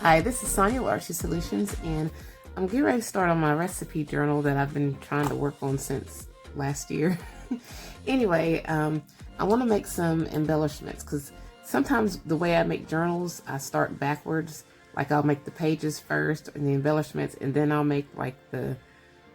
Hi, this is Sonia with Archie Solutions, and I'm getting ready to start on my recipe journal that I've been trying to work on since last year. Anyway, I want to make some embellishments because sometimes the way I make journals, I start backwards. Like I'll make the pages first and the embellishments, and then I'll make like the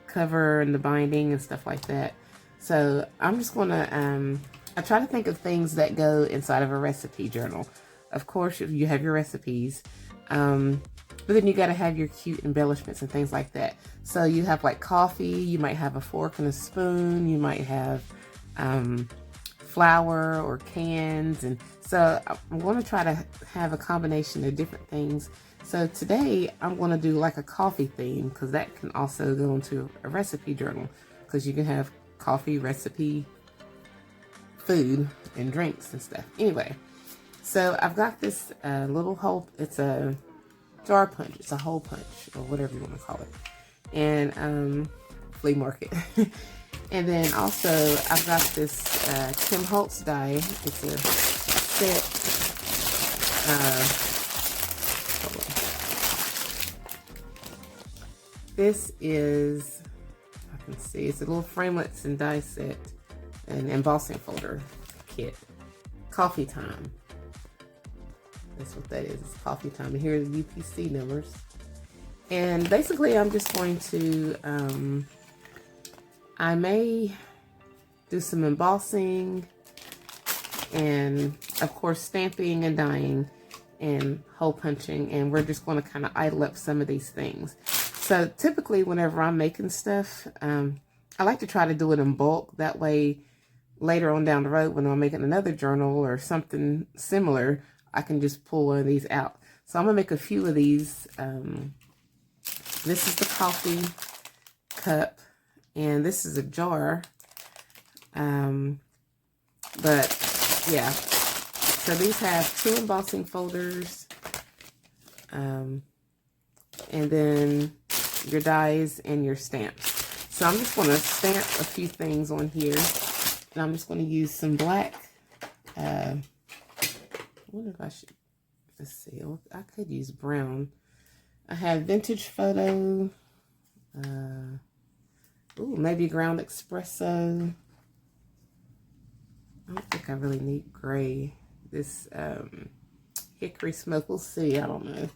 cover and the binding and stuff like that. So I'm just gonna, I try to think of things that go inside of a recipe journal. Of course, you have your recipes, but then you got to have your cute embellishments and things like that. So you have like coffee, you might have a fork and a spoon, you might have flour or cans, and so I'm going to try to have a combination of different things. So today I'm going to do like a coffee theme, because that can also go into a recipe journal, because you can have coffee, recipe, food, and drinks and stuff. Anyway, so I've got this little hole, it's a jar punch, it's a hole punch, or whatever you want to call it, and flea market. And then also I've got this Tim Holtz die. It's a set, hold on. This is, I can see, it's a little framelits and die set, an embossing folder kit. Coffee time. That's what that is. It's coffee time. And here are the UPC numbers. And basically, I'm just going to, I may do some embossing and, of course, stamping and dyeing and hole punching. And we're just going to kind of idle up some of these things. So typically, whenever I'm making stuff, I like to try to do it in bulk. That way, later on down the road, when I'm making another journal or something similar, I can just pull one of these out. So I'm gonna make a few of these. This is the coffee cup, and this is a jar. But yeah, so these have 2 embossing folders, and then your dies and your stamps. So I'm just gonna stamp a few things on here, and I'm just gonna use some black. I wonder if I should, let's see, I could use brown. I have vintage photo, ooh, maybe ground espresso. I don't think I really need gray. This hickory smoke, we'll see, I don't know.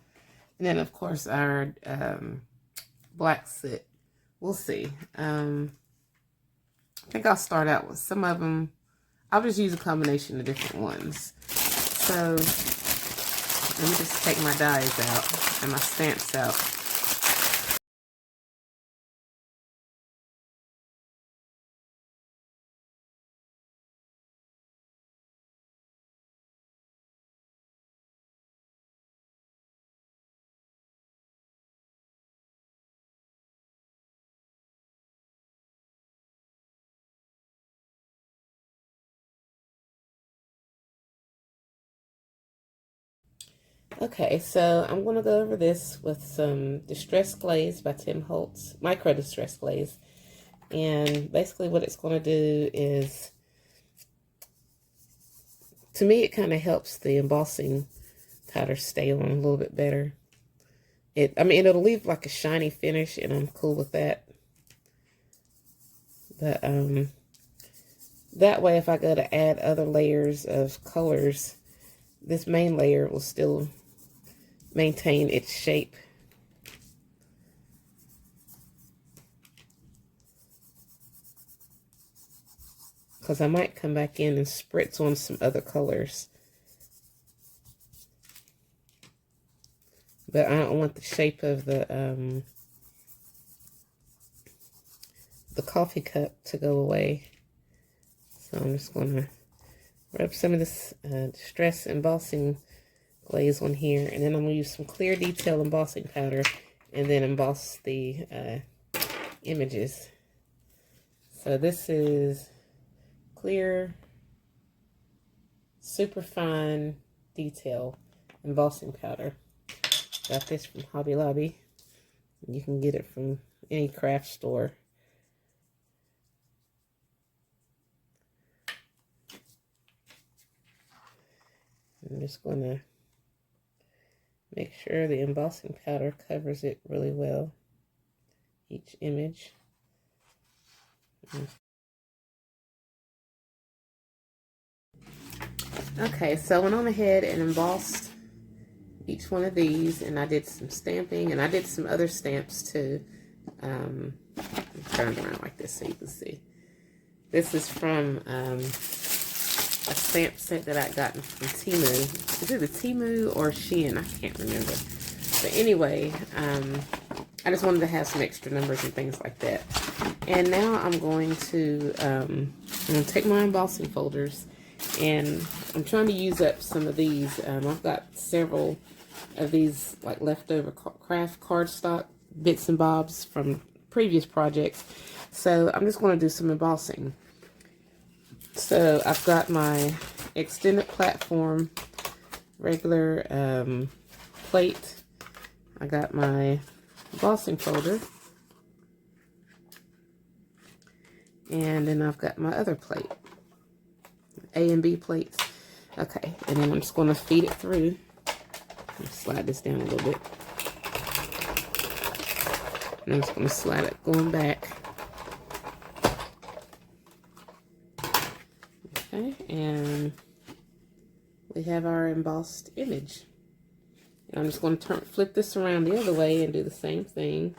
And then of course our black soot, we'll see. I think I'll start out with some of them. I'll just use a combination of different ones. So let me just take my dies out and my stamps out. Okay, so I'm going to go over this with some Distress Glaze by Tim Holtz, Micro Distress Glaze. And basically what it's going to do is, to me, it kind of helps the embossing powder stay on a little bit better. I mean, it'll leave like a shiny finish, and I'm cool with that. But that way, if I go to add other layers of colors, this main layer will still maintain its shape. Because I might come back in and spritz on some other colors. But I don't want the shape of the coffee cup to go away. So I'm just going to rub some of this Distress embossing glaze on here, and then I'm going to use some clear detail embossing powder and then emboss the images. So this is clear super fine detail embossing powder. Got this from Hobby Lobby. You can get it from any craft store. I'm just going to Make sure the embossing powder covers it really well, each image. Okay, so I went on ahead and embossed each one of these, and I did some stamping, and I did some other stamps too. Turn around like this so you can see. This is from a stamp set that I gotten from Temu. Is it the Temu or Shein? I can't remember. But anyway, I just wanted to have some extra numbers and things like that. And now I'm going to take my embossing folders, and I'm trying to use up some of these. I've got several of these like leftover craft cardstock bits and bobs from previous projects. So I'm just going to do some embossing. So I've got my extended platform, regular plate. I got my embossing folder. And then I've got my other plate. A and B plates. Okay, and then I'm just going to feed it through. Slide this down a little bit. And I'm just going to slide it going back. Okay, and we have our embossed image. And I'm just going to flip this around the other way and do the same thing.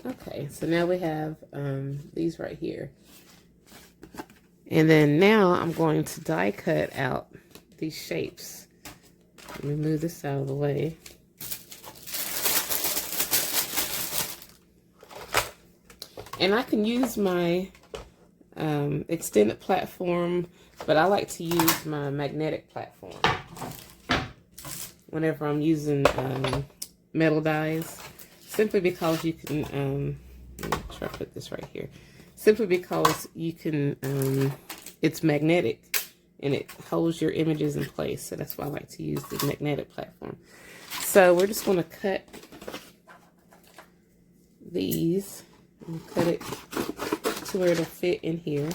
Okay, so now we have these right here. And then now I'm going to die cut out these shapes. Let me move this out of the way. And I can use my extended platform, but I like to use my magnetic platform whenever I'm using metal dies. Simply because you can, let me try to put this right here. Simply because you can, it's magnetic and it holds your images in place. So that's why I like to use the magnetic platform. So we're just going to cut these and cut it to where it'll fit in here.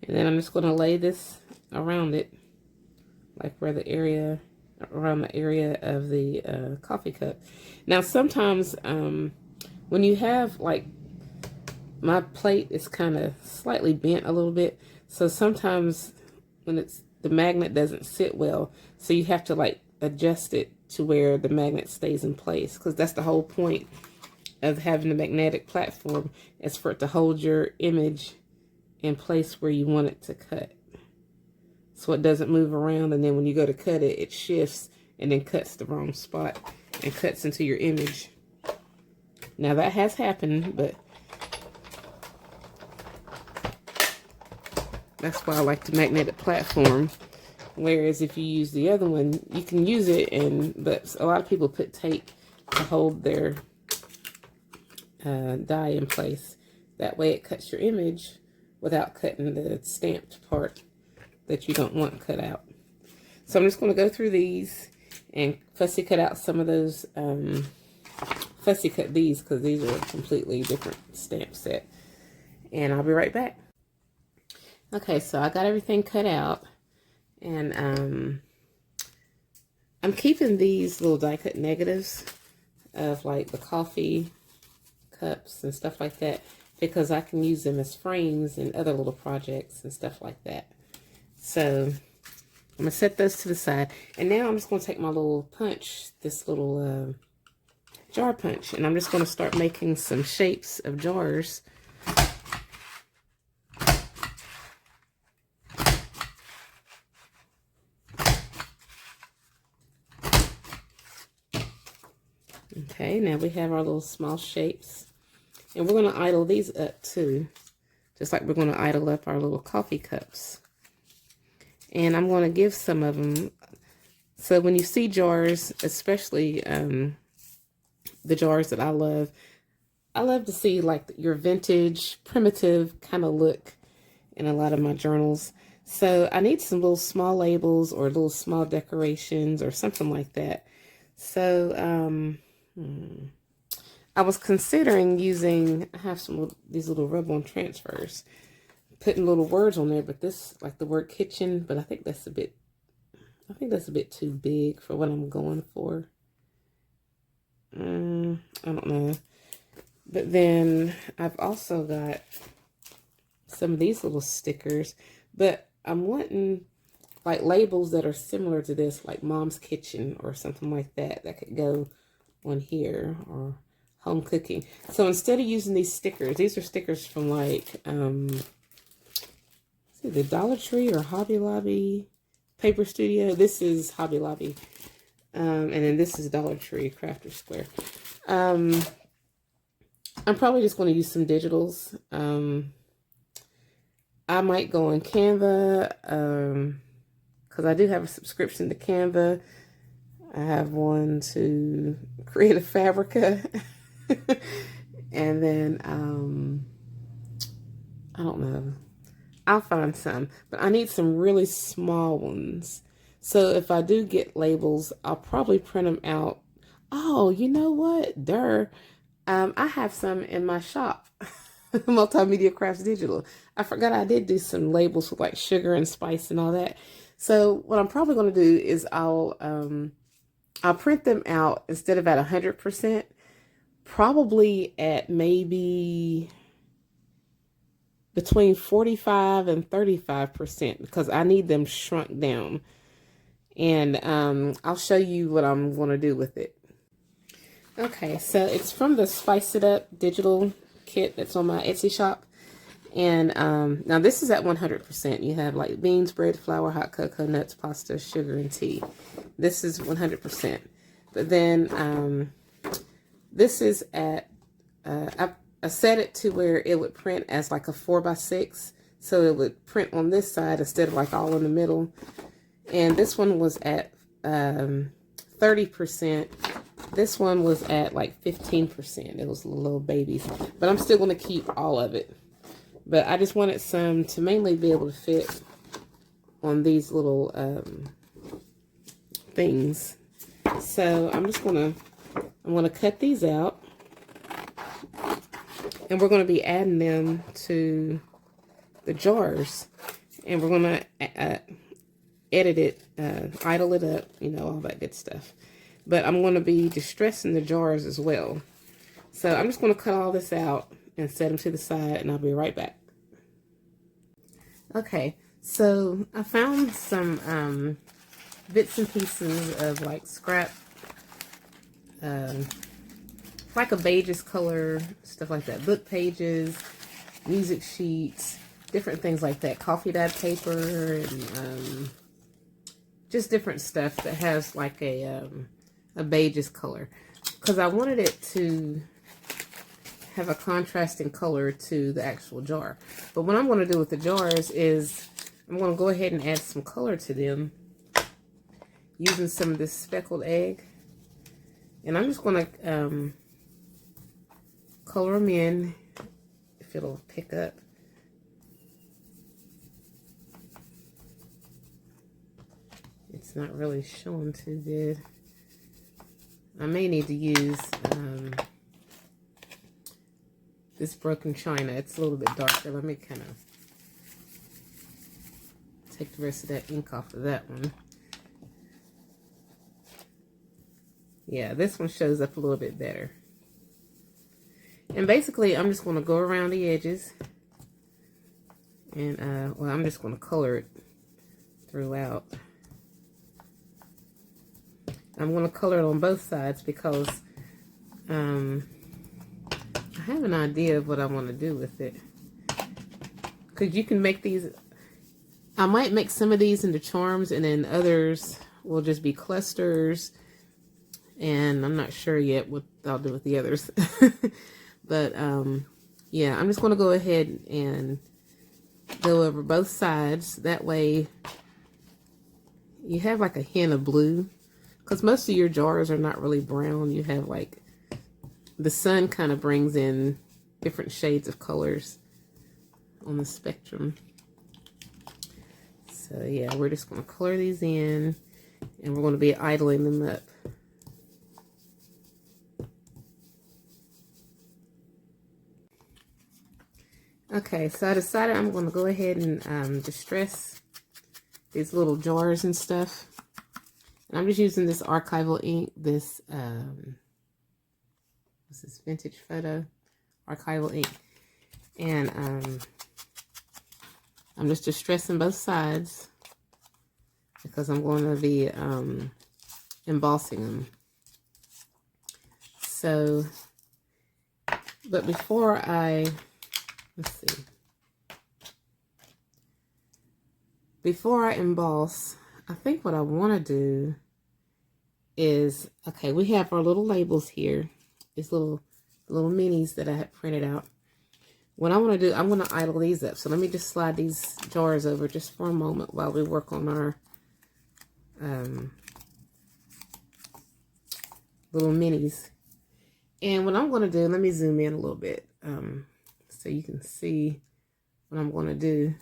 And then I'm just going to lay this around it, like where the area, around the area of the coffee cup. Now sometimes when you have, like, my plate is kind of slightly bent a little bit, so sometimes when it's, the magnet doesn't sit well, so you have to like adjust it to where the magnet stays in place, because that's the whole point of having the magnetic platform, is for it to hold your image in place where you want it to cut, so it doesn't move around, and then when you go to cut it, it shifts and then cuts the wrong spot and cuts into your image. Now that has happened, but that's why I like the magnetic platform. Whereas if you use the other one, you can use it, but a lot of people put tape to hold their die in place. That way it cuts your image without cutting the stamped part that you don't want cut out. So I'm just going to go through these and fussy cut out some of those, fussy cut these because these are a completely different stamp set. And I'll be right back. Okay, so I got everything cut out, and I'm keeping these little die cut negatives of like the coffee cups and stuff like that, because I can use them as frames in other little projects and stuff like that. So I'm going to set those to the side. And now I'm just going to take my little punch, this little jar punch, and I'm just going to start making some shapes of jars. Okay, now we have our little small shapes. And we're going to idle these up too, just like we're going to idle up our little coffee cups. And I'm going to give some of them So when you see jars, especially the jars that I love to see like your vintage, primitive kind of look in a lot of my journals. So I need some little small labels or little small decorations or something like that. So I was considering using, I have these little rub-on transfers, putting little words on there, but this, like the word kitchen, but I think that's a bit too big for what I'm going for. I don't know. But then I've also got some of these little stickers, but I'm wanting like labels that are similar to this, like Mom's Kitchen or something like that, that could go on here, or home cooking. So instead of using these stickers, these are stickers from like, the Dollar Tree or Hobby Lobby, Paper Studio. This is Hobby Lobby. And then this is Dollar Tree, Crafter Square. I'm probably just going to use some digitals. I might go on Canva, because I do have a subscription to Canva. I have one to Create a Fabrica. And then, I don't know. I'll find some. But I need some really small ones. So if I do get labels, I'll probably print them out. Oh, you know what? I have some in my shop. Multimedia Crafts Digital. I forgot I did do some labels with like sugar and spice and all that. So what I'm probably going to do is I'll print them out instead of at 100%, probably at maybe between 45 and 35%, because I need them shrunk down. And I'll show you what I'm going to do with it. Okay, so it's from the Spice It Up digital kit that's on my Etsy shop. And now this is at 100%. You have like beans, bread, flour, hot cocoa, nuts, pasta, sugar, and tea. This is 100%. But then this is at, I set it to where it would print as like a 4x6. So it would print on this side instead of like all in the middle. And this one was at 30%. This one was at like 15%. It was little babies. But I'm still going to keep all of it. But I just wanted some to mainly be able to fit on these little things. So I'm going to cut these out. And we're going to be adding them to the jars. And we're going to edit it, idle it up, you know, all that good stuff. But I'm going to be distressing the jars as well. So I'm just going to cut all this out and set them to the side, and I'll be right back. Okay, so I found some bits and pieces of like scrap, like a beiges color, stuff like that. Book pages, music sheets, different things like that. Coffee dyed paper, and just different stuff that has like a beiges color. Because I wanted it to have a contrasting color to the actual jar. But what I'm going to do with the jars is I'm going to go ahead and add some color to them using some of this speckled egg. And I'm just going to color them in, if it'll pick up. It's not really showing too good. I may need to use this broken china. It's a little bit darker. Let me kind of take the rest of that ink off of that one. Yeah, this one shows up a little bit better. And basically, I'm just going to go around the edges. And, well, I'm just going to color it throughout. I'm going to color it on both sides because I have an idea of what I want to do with it. Because you can make these, I might make some of these into charms, and then others will just be clusters. And I'm not sure yet what I'll do with the others. But yeah, I'm just going to go ahead and go over both sides. That way you have like a hint of blue, because most of your jars are not really brown. You have like, the sun kind of brings in different shades of colors on the spectrum. So yeah, we're just going to color these in, and we're going to be idling them up. Okay, so I decided I'm going to go ahead and distress these little jars and stuff. And I'm just using this Archival ink, this what's this, Vintage Photo Archival ink. And I'm just distressing both sides because I'm going to be embossing them. So, but before let's see. Before I emboss, I think what I want to do is, okay, we have our little labels here. These little minis that I had printed out. What I want to do, I'm going to idle these up. So let me just slide these jars over just for a moment while we work on our little minis. And what I'm going to do, let me zoom in a little bit so you can see what I'm going to do.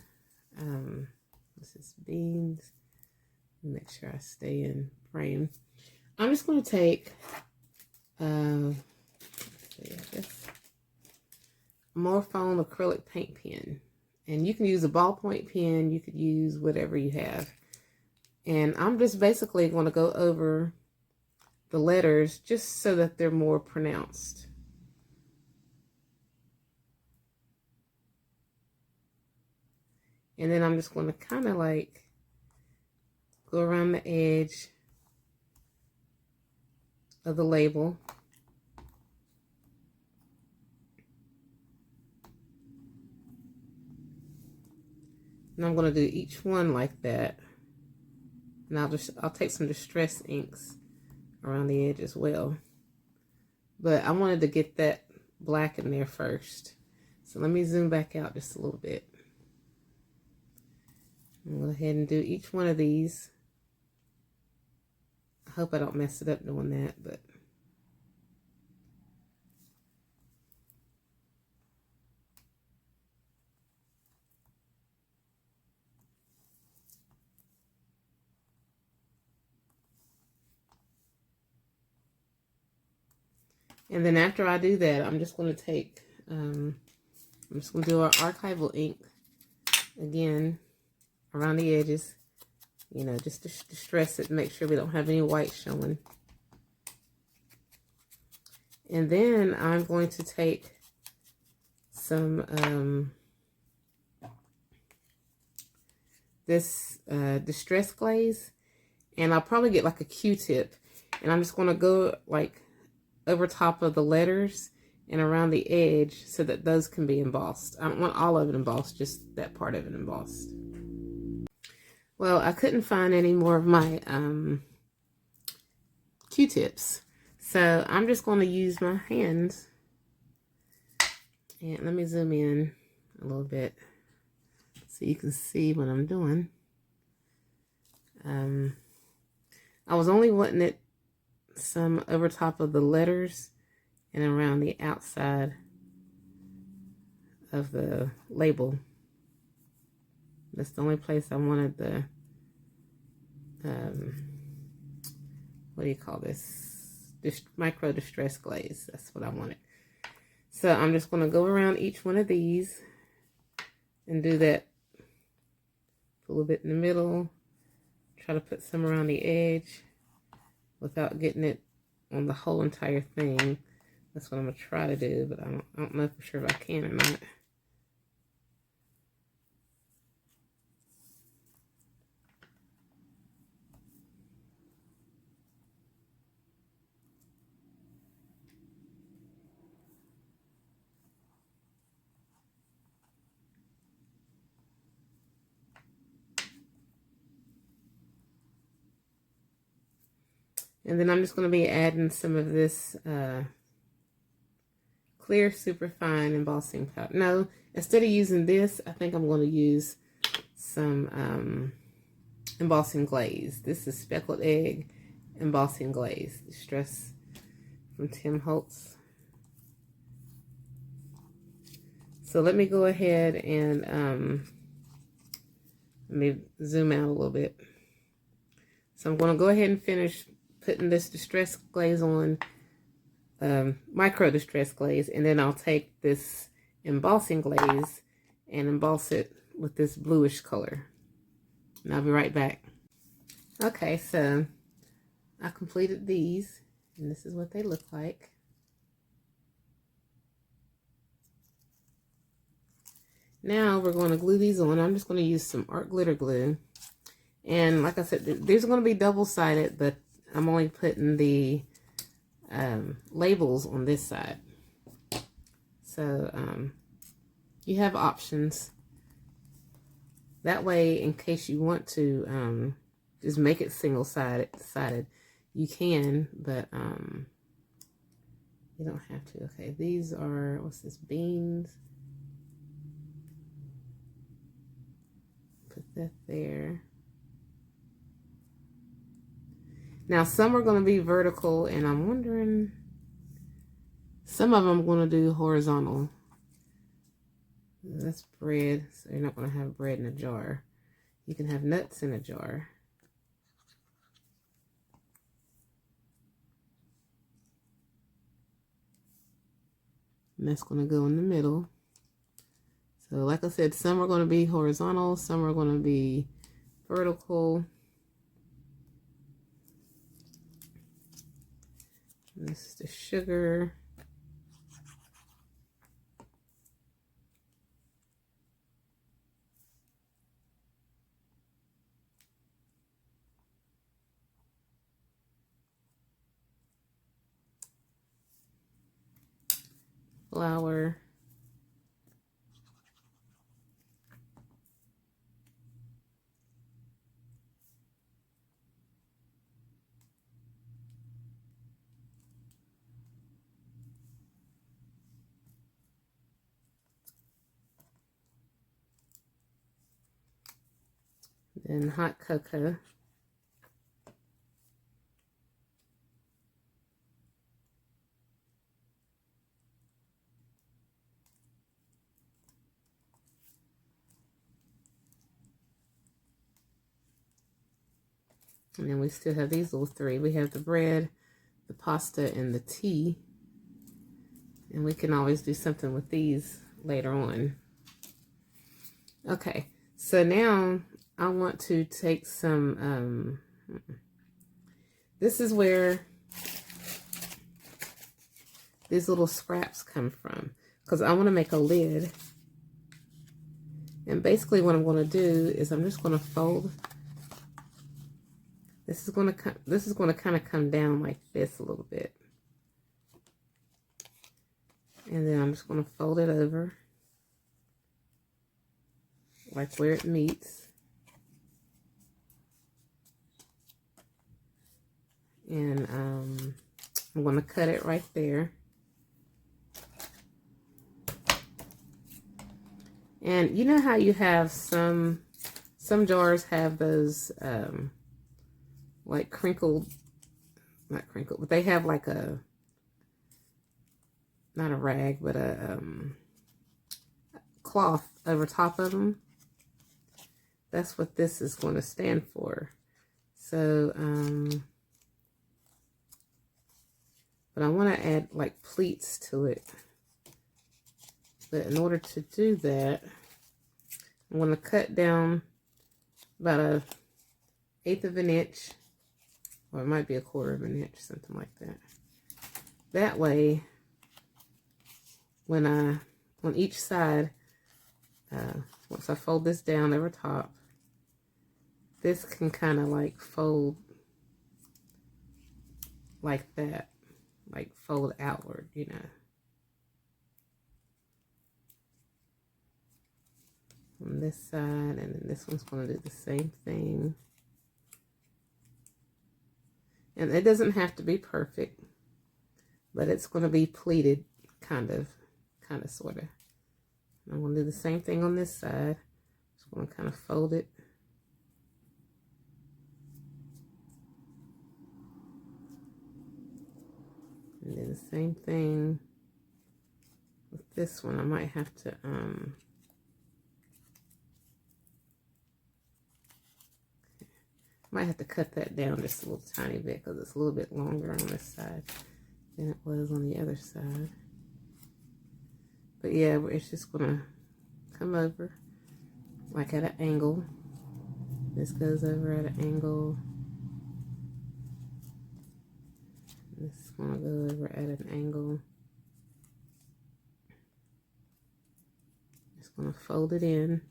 This is beans. Make sure I stay in frame. I'm just going to take let's see, I guess, Morfone Acrylic paint pen. And you can use a ballpoint pen. You could use whatever you have. And I'm just basically going to go over the letters just so that they're more pronounced. And then I'm just going to kind of like go around the edge of the label. And I'm going to do each one like that. And I'll take some distress inks around the edge as well. But I wanted to get that black in there first. So let me zoom back out just a little bit. I'm going to go ahead and do each one of these. I hope I don't mess it up doing that, but and then after I do that, I'm just going to take, I'm just going to do our Archival ink again around the edges, you know, just to distress it, make sure we don't have any white showing. And then I'm going to take some, this distress glaze, and I'll probably get like a Q-tip, and I'm just going to go like over top of the letters and around the edge so that those can be embossed. I don't want all of it embossed, just that part of it embossed. Well, I couldn't find any more of my Q-tips, so I'm just going to use my hands. And let me zoom in a little bit so you can see what I'm doing. I was only wanting it some over top of the letters and around the outside of the label. That's the only place I wanted the what do you call this? Micro Distress glaze. That's what I wanted. So I'm just going to go around each one of these and do that a little bit in the middle. Try to put some around the edge without getting it on the whole entire thing. That's what I'm going to try to do, but I don't know for sure if I can or not. And then I'm just going to be adding some of this clear superfine embossing powder. No, instead of using this, I think I'm going to use some embossing glaze. This is speckled egg embossing glaze. Distress from Tim Holtz. So let me go ahead and let me zoom out a little bit. So I'm going to go ahead and finish putting this distress glaze on, micro distress glaze, and then I'll take this embossing glaze and emboss it with this bluish color. And I'll be right back. Okay, so I completed these, and this is what they look like. Now we're going to glue these on. I'm just going to use some art glitter glue. And like I said, these are going to be double-sided, but I'm only putting the labels on this side. So you have options. That way, in case you want to just make it single-sided, you can, but you don't have to. Okay, these are, what's this, beans. Put that there. Now, some are going to be vertical, and I'm wondering, some of them I'm going to do horizontal. That's bread, so you're not going to have bread in a jar. You can have nuts in a jar. And that's going to go in the middle. So like I said, some are going to be horizontal, some are going to be vertical. This is the sugar. Flour. Then hot cocoa. And then we still have these little three. We have the bread, the pasta, and the tea. And we can always do something with these later on. Okay, so now I want to take some, this is where these little scraps come from, because I want to make a lid. And basically what I'm going to do is I'm just going to fold. This is going to kind of come down like this a little bit. And then I'm just going to fold it over like where it meets. And I'm going to cut it right there. And you know how you have some jars have those like crinkled, not crinkled, but they have like a, not a rag, but a cloth over top of them. That's what this is going to stand for. So, but I want to add like pleats to it. But in order to do that, I'm going to cut down about 1/8 of an inch, or it might be 1/4 of an inch, something like that. That way, when on each side, once I fold this down over top, this can kind of like fold like that, like fold outward, you know. On this side, and then this one's going to do the same thing. And it doesn't have to be perfect, but it's going to be pleated, kind of, sort of. I'm going to do the same thing on this side. Just going to kind of fold it. And then the same thing with this one. I might have to cut that down just a little tiny bit because it's a little bit longer on this side than it was on the other side. But yeah, it's just gonna come over like at an angle. This goes over at an angle. This is gonna go over at an angle. Just gonna fold it in.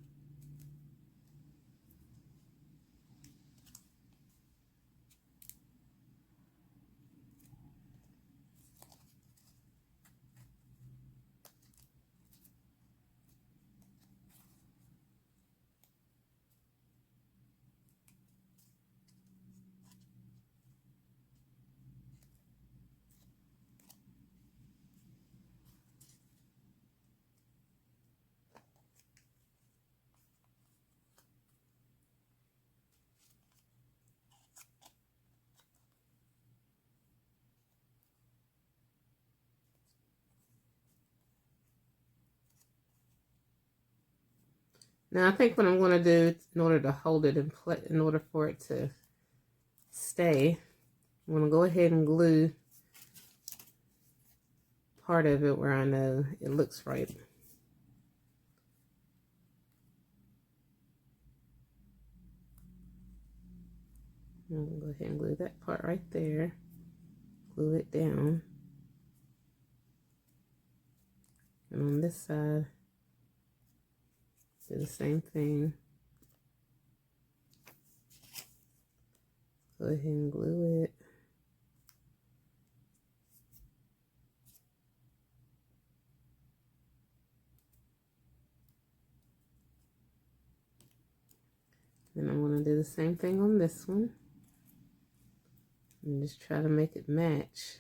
Now I think what I'm going to do in order to hold it in place, in order for it to stay, I'm going to go ahead and glue part of it where I know it looks right. I'm going to go ahead and glue that part right there. Glue it down. And on this side, do the same thing. Go ahead and glue it. Then I'm going to do the same thing on this one. And just try to make it match.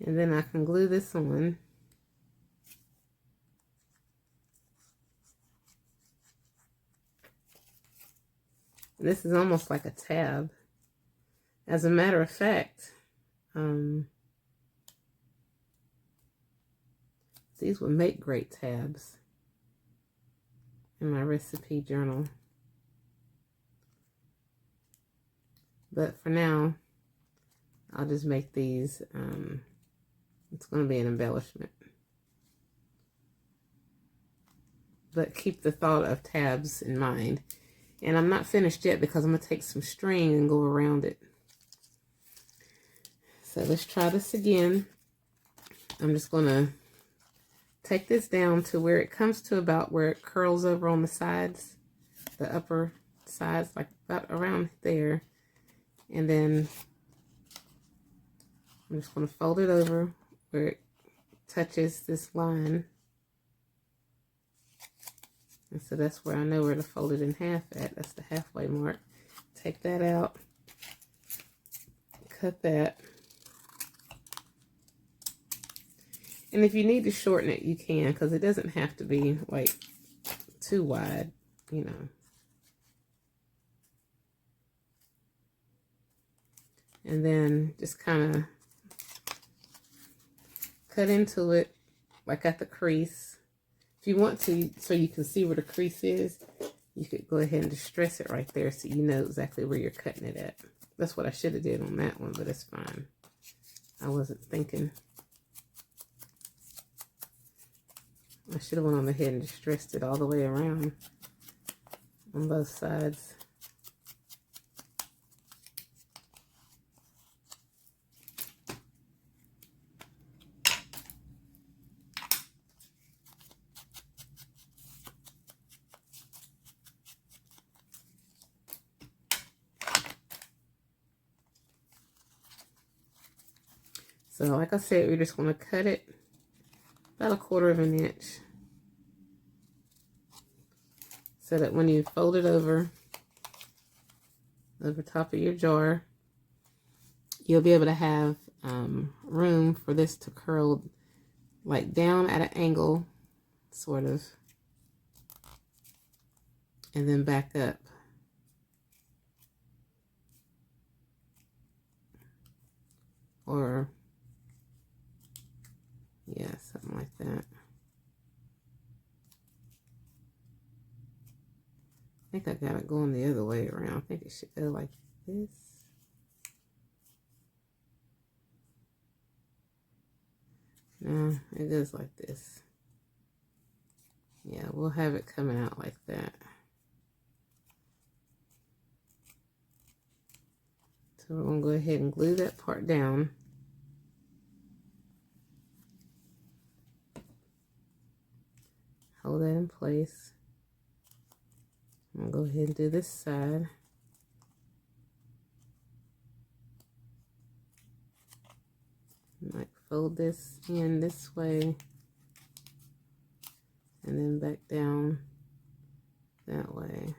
And then I can glue this on. This is almost like a tab. As a matter of fact, these would make great tabs in my recipe journal. But for now, I'll just make these, it's going to be an embellishment. But keep the thought of tabs in mind. And I'm not finished yet because I'm going to take some string and go around it. So let's try this again. I'm just going to take this down to where it comes to about where it curls over on the sides, the upper sides, like about around there. And then I'm just going to fold it over where it touches this line. And so that's where I know where to fold it in half at. That's the halfway mark. Take that out. Cut that. And if you need to shorten it, you can, because it doesn't have to be like too wide, you know. And then just kind of cut into it like at the crease. If you want to, so you can see where the crease is, you could go ahead and distress it right there so you know exactly where you're cutting it at. That's what I should have did on that one, but it's fine. I wasn't thinking. I should have went on ahead and distressed it all the way around on both sides. So like I said, we're just going to cut it about 1/4 of an inch so that when you fold it over top of your jar, you'll be able to have room for this to curl like down at an angle, sort of, and then back up. Or, yeah, something like that. I think I got it going the other way around. I think it should go like this. No, it goes like this. Yeah, we'll have it coming out like that. So we're going to go ahead and glue that part down. Hold that in place. I'm going to go ahead and do this side. Like fold this in this way and then back down that way.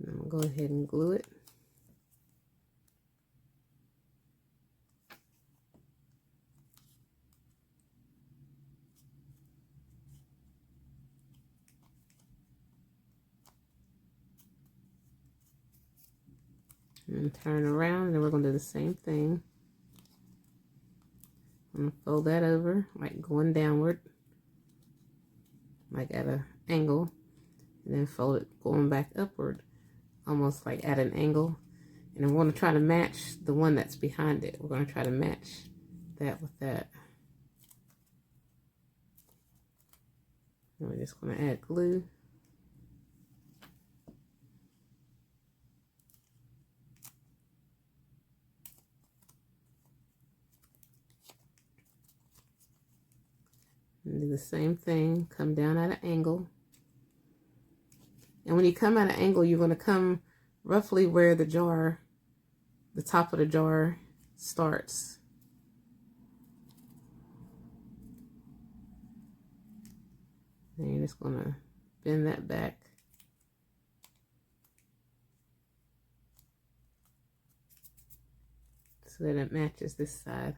And I'm going to go ahead and glue it. And turn around, and then we're going to do the same thing. I'm going to fold that over, like going downward, like at an angle, and then fold it going back upward, almost like at an angle. And I'm going to try to match the one that's behind it. We're going to try to match that with that. And we're just going to add glue. And do the same thing, come down at an angle. And when you come at an angle, you're going to come roughly where the jar, the top of the jar starts. And you're just going to bend that back. So that it matches this side.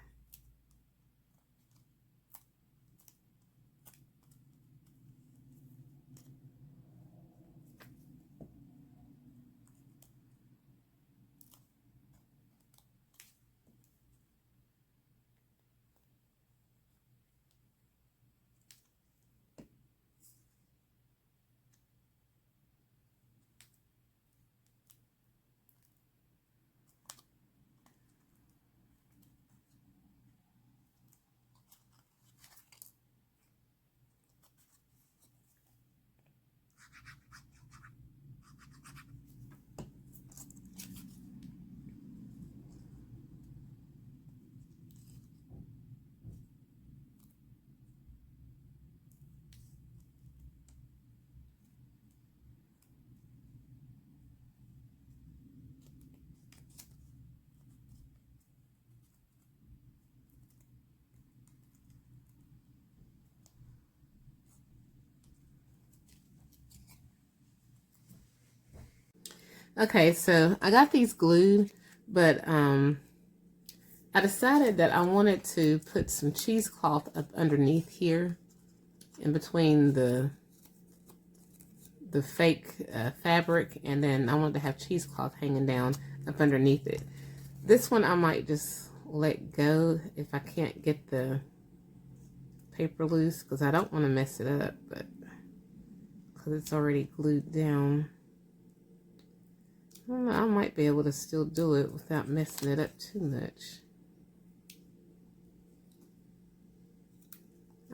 Okay, so I got these glued, but I decided that I wanted to put some cheesecloth up underneath here, in between the fake fabric, and then I wanted to have cheesecloth hanging down up underneath it. This one I might just let go if I can't get the paper loose, because I don't want to mess it up, but because it's already glued down. I might be able to still do it without messing it up too much.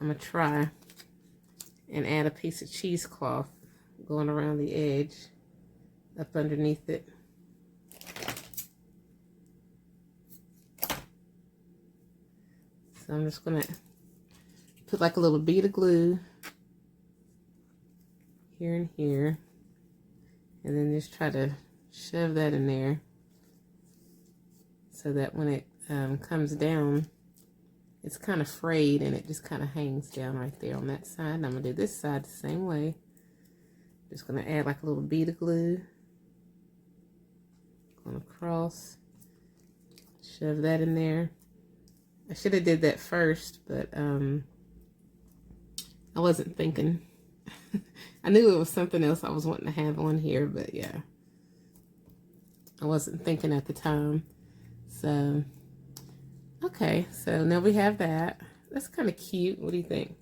I'm going to try and add a piece of cheesecloth going around the edge up underneath it. So I'm just going to put like a little bead of glue here and here, and then just try to shove that in there so that when it comes down, it's kind of frayed and it just kind of hangs down right there on that side. And I'm going to do this side the same way. Just going to add like a little bead of glue. Going across. Shove that in there. I should have did that first, but I wasn't thinking. I knew it was something else I was wanting to have on here, but yeah. I wasn't thinking at the time. So, okay, so now we have that. That's kind of cute. What do you think?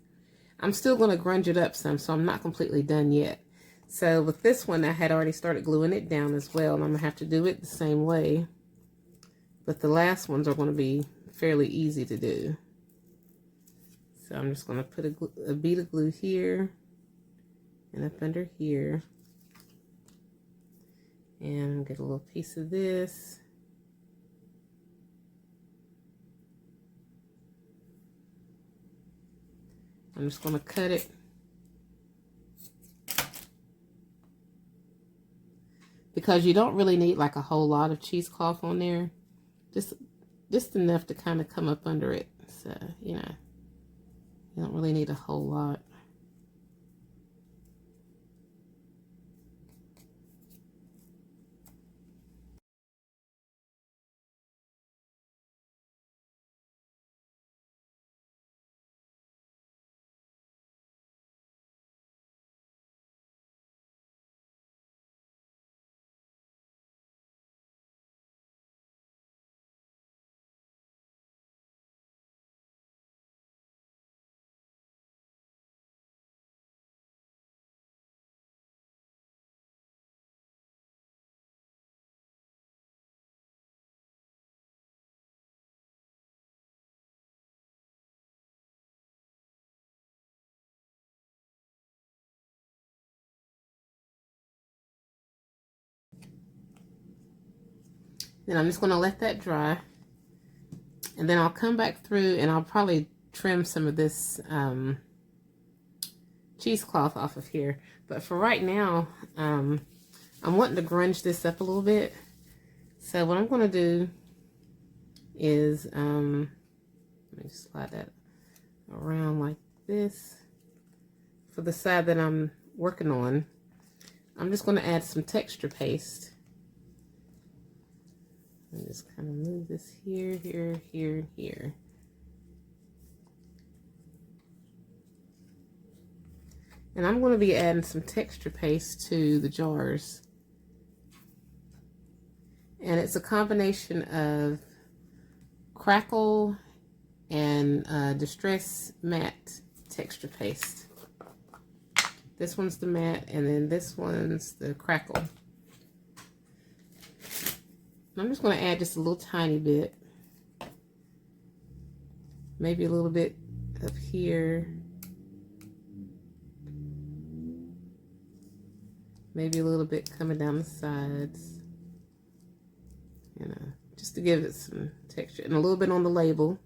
I'm still going to grunge it up some, so I'm not completely done yet. So with this one, I had already started gluing it down as well, and I'm going to have to do it the same way. But the last ones are going to be fairly easy to do. So I'm just going to put a bead of glue here and up under here. And get a little piece of this. I'm just going to cut it. Because you don't really need like a whole lot of cheesecloth on there. Just enough to kind of come up under it. So, you know, you don't really need a whole lot. Then I'm just going to let that dry. And then I'll come back through and I'll probably trim some of this cheesecloth off of here. But for right now, I'm wanting to grunge this up a little bit. So what I'm going to do is, let me just slide that around like this. For the side that I'm working on, I'm just going to add some texture paste. And just kind of move this here, here, here, and here. And I'm going to be adding some texture paste to the jars. And it's a combination of Crackle and Distress matte texture paste. This one's the matte, and then this one's the Crackle. I'm just going to add just a little tiny bit. Maybe a little bit up here. Maybe a little bit coming down the sides. You know, just to give it some texture. And a little bit on the label.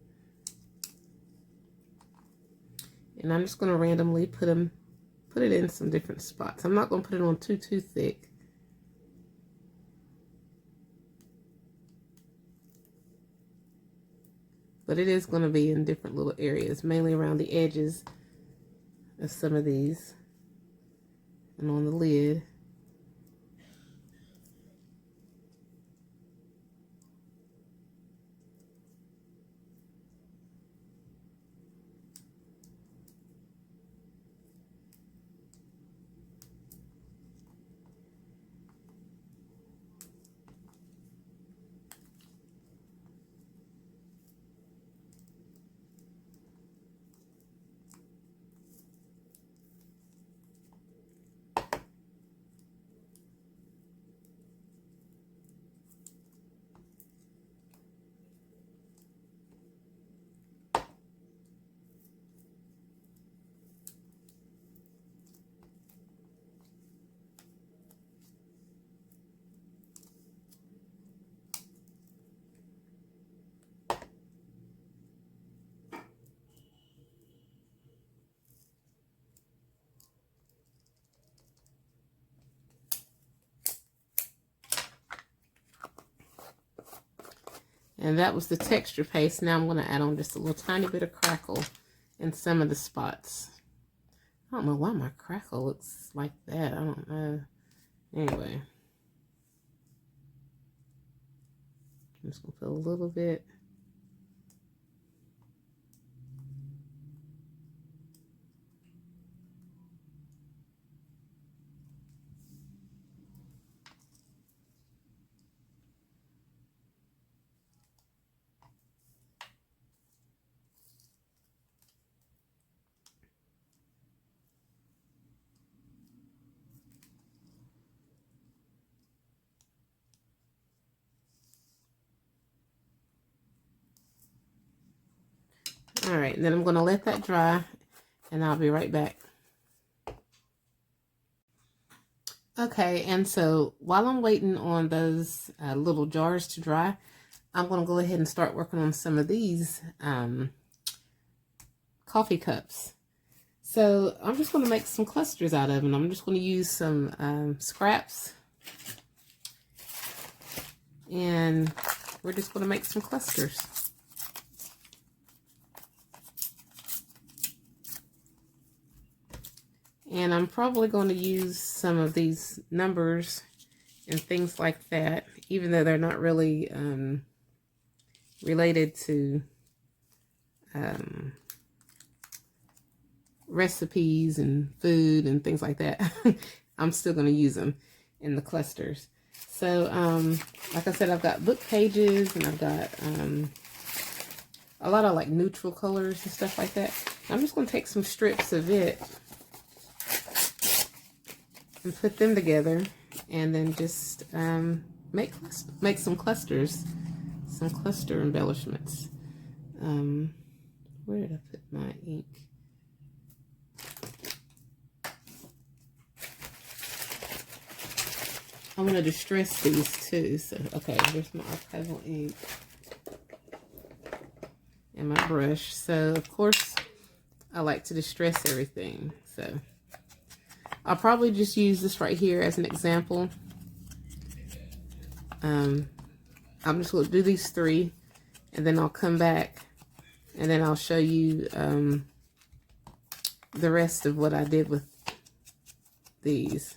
And I'm just going to randomly put it in some different spots. I'm not going to put it on too thick. But it is going to be in different little areas, mainly around the edges of some of these. And on the lid. And that was the texture paste. Now I'm going to add on just a little tiny bit of crackle in some of the spots. I don't know why my crackle looks like that. I don't know. Anyway. I'm just going to put a little bit. All right, and then I'm going to let that dry, and I'll be right back. Okay, and so while I'm waiting on those little jars to dry, I'm going to go ahead and start working on some of these coffee cups. So I'm just going to make some clusters out of them. I'm just going to use some scraps, and we're just going to make some clusters. And I'm probably going to use some of these numbers and things like that, even though they're not really related to recipes and food and things like that. I'm still going to use them in the clusters. So, like I said, I've got book pages, and I've got a lot of like neutral colors and stuff like that. I'm just going to take some strips of it and put them together, and then just make some clusters, some cluster embellishments. Where did I put my ink? I'm going to distress these too. So, okay, here's my Archival ink and my brush. So, of course, I like to distress everything. So, I'll probably just use this right here as an example. I'm just going to do these 3, and then I'll come back, and then I'll show you the rest of what I did with these.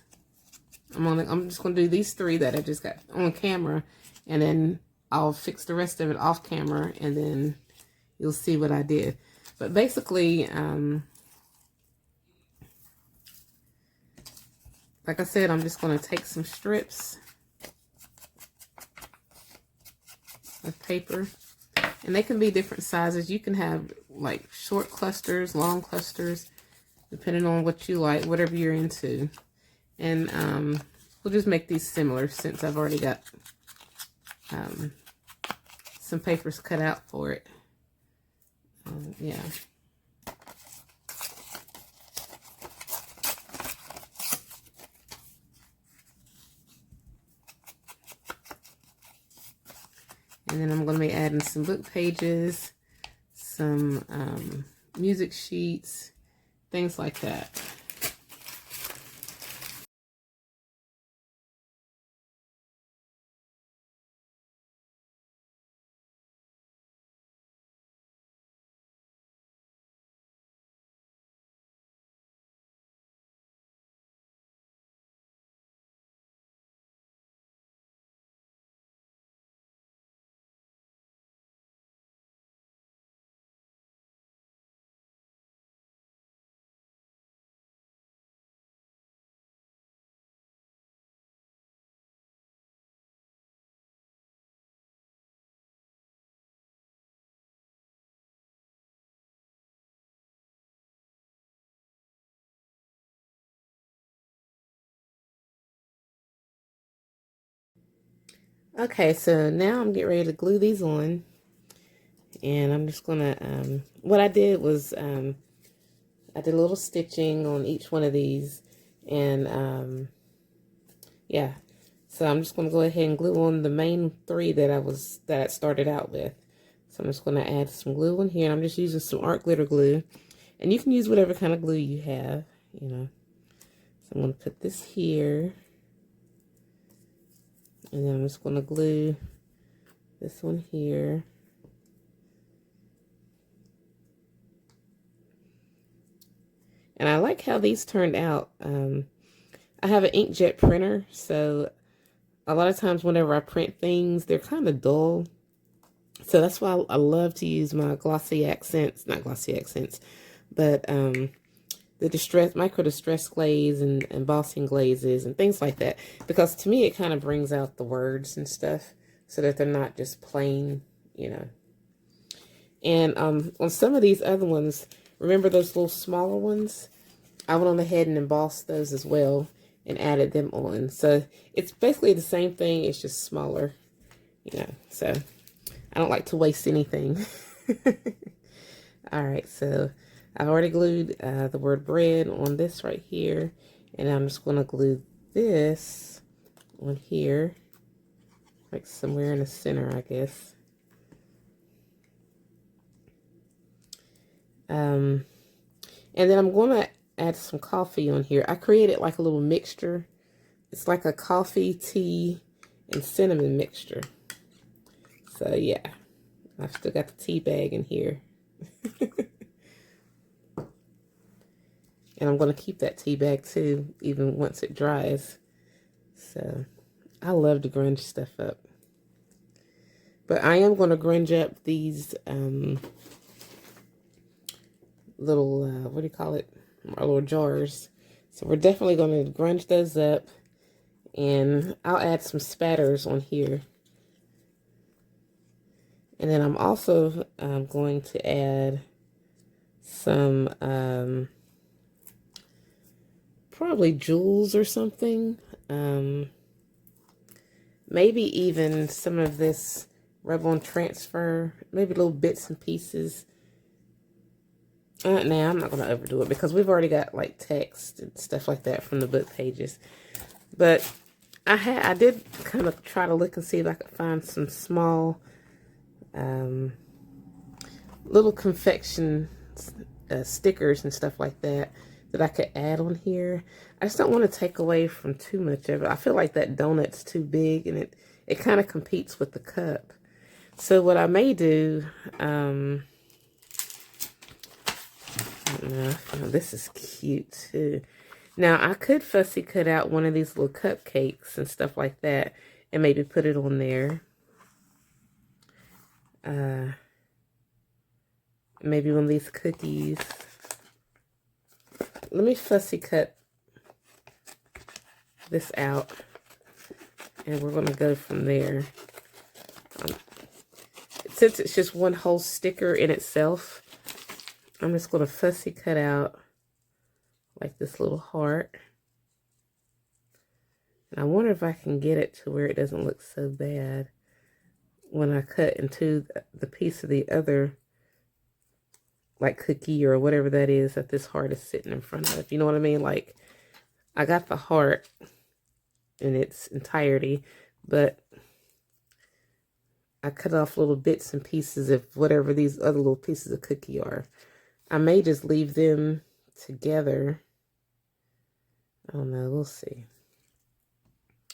I'm just going to do these 3 that I just got on camera, and then I'll fix the rest of it off camera, and then you'll see what I did. But basically, like I said, I'm just going to take some strips of paper, and they can be different sizes. You can have like short clusters, long clusters, depending on what you like, whatever you're into. And we'll just make these similar, since I've already got some papers cut out for it. Yeah. And then I'm going to be adding some book pages, some music sheets, things like that. Okay, so now I'm getting ready to glue these on, and I'm just gonna, what I did was, I did a little stitching on each one of these, and, yeah, so I'm just gonna go ahead and glue on the main 3 that I started out with. So I'm just gonna add some glue in here. I'm just using some art glitter glue, and you can use whatever kind of glue you have, you know. So I'm gonna put this here. And then I'm just going to glue This one here. And I like how these turned out. I have an inkjet printer, so a lot of times whenever I print things, they're kind of dull. So that's why I love to use my glossy accents, not glossy accents, but the distress, micro distress glaze and embossing glazes and things like that. Because to me, it kind of brings out the words and stuff so that they're not just plain, you know. And on some of these other ones, remember those little smaller ones? I went on ahead and embossed those as well and added them on. So it's basically the same thing, it's just smaller, you know. So I don't like to waste anything. All right, so I've already glued the word bread on this right here. And I'm just going to glue this on here, like somewhere in the center, I guess. And then I'm going to add some coffee on here. I created like a little mixture. It's like a coffee, tea, and cinnamon mixture. So yeah, I've still got the tea bag in here. And I'm going to keep that tea bag too, even once it dries. So I love to grunge stuff up. But I am going to grunge up these little, what do you call it? Our little jars. So we're definitely going to grunge those up. And I'll add some spatters on here. And then I'm also going to add some probably jewels or something. Maybe even some of this rub-on transfer. Maybe little bits and pieces. Nah, I'm not going to overdo it because we've already got like text and stuff like that from the book pages. But I did kind of try to look and see if I could find some small little confection stickers and stuff like that I could add on here. I just don't want to take away from too much of it. I feel like that donut's too big and it kind of competes with the cup. So what I may do, this is cute too. Now I could fussy cut out one of these little cupcakes and stuff like that and maybe put it on there. Maybe one of these cookies. Let me fussy cut this out and we're going to go from there. Since it's just one whole sticker in itself, I'm just going to fussy cut out like this little heart. And I wonder if I can get it to where it doesn't look so bad when I cut into the piece of the other like cookie or whatever that is that this heart is sitting in front of. You know what I mean? Like, I got the heart in its entirety, but I cut off little bits and pieces of whatever these other little pieces of cookie are. I may just leave them together. I don't know. We'll see.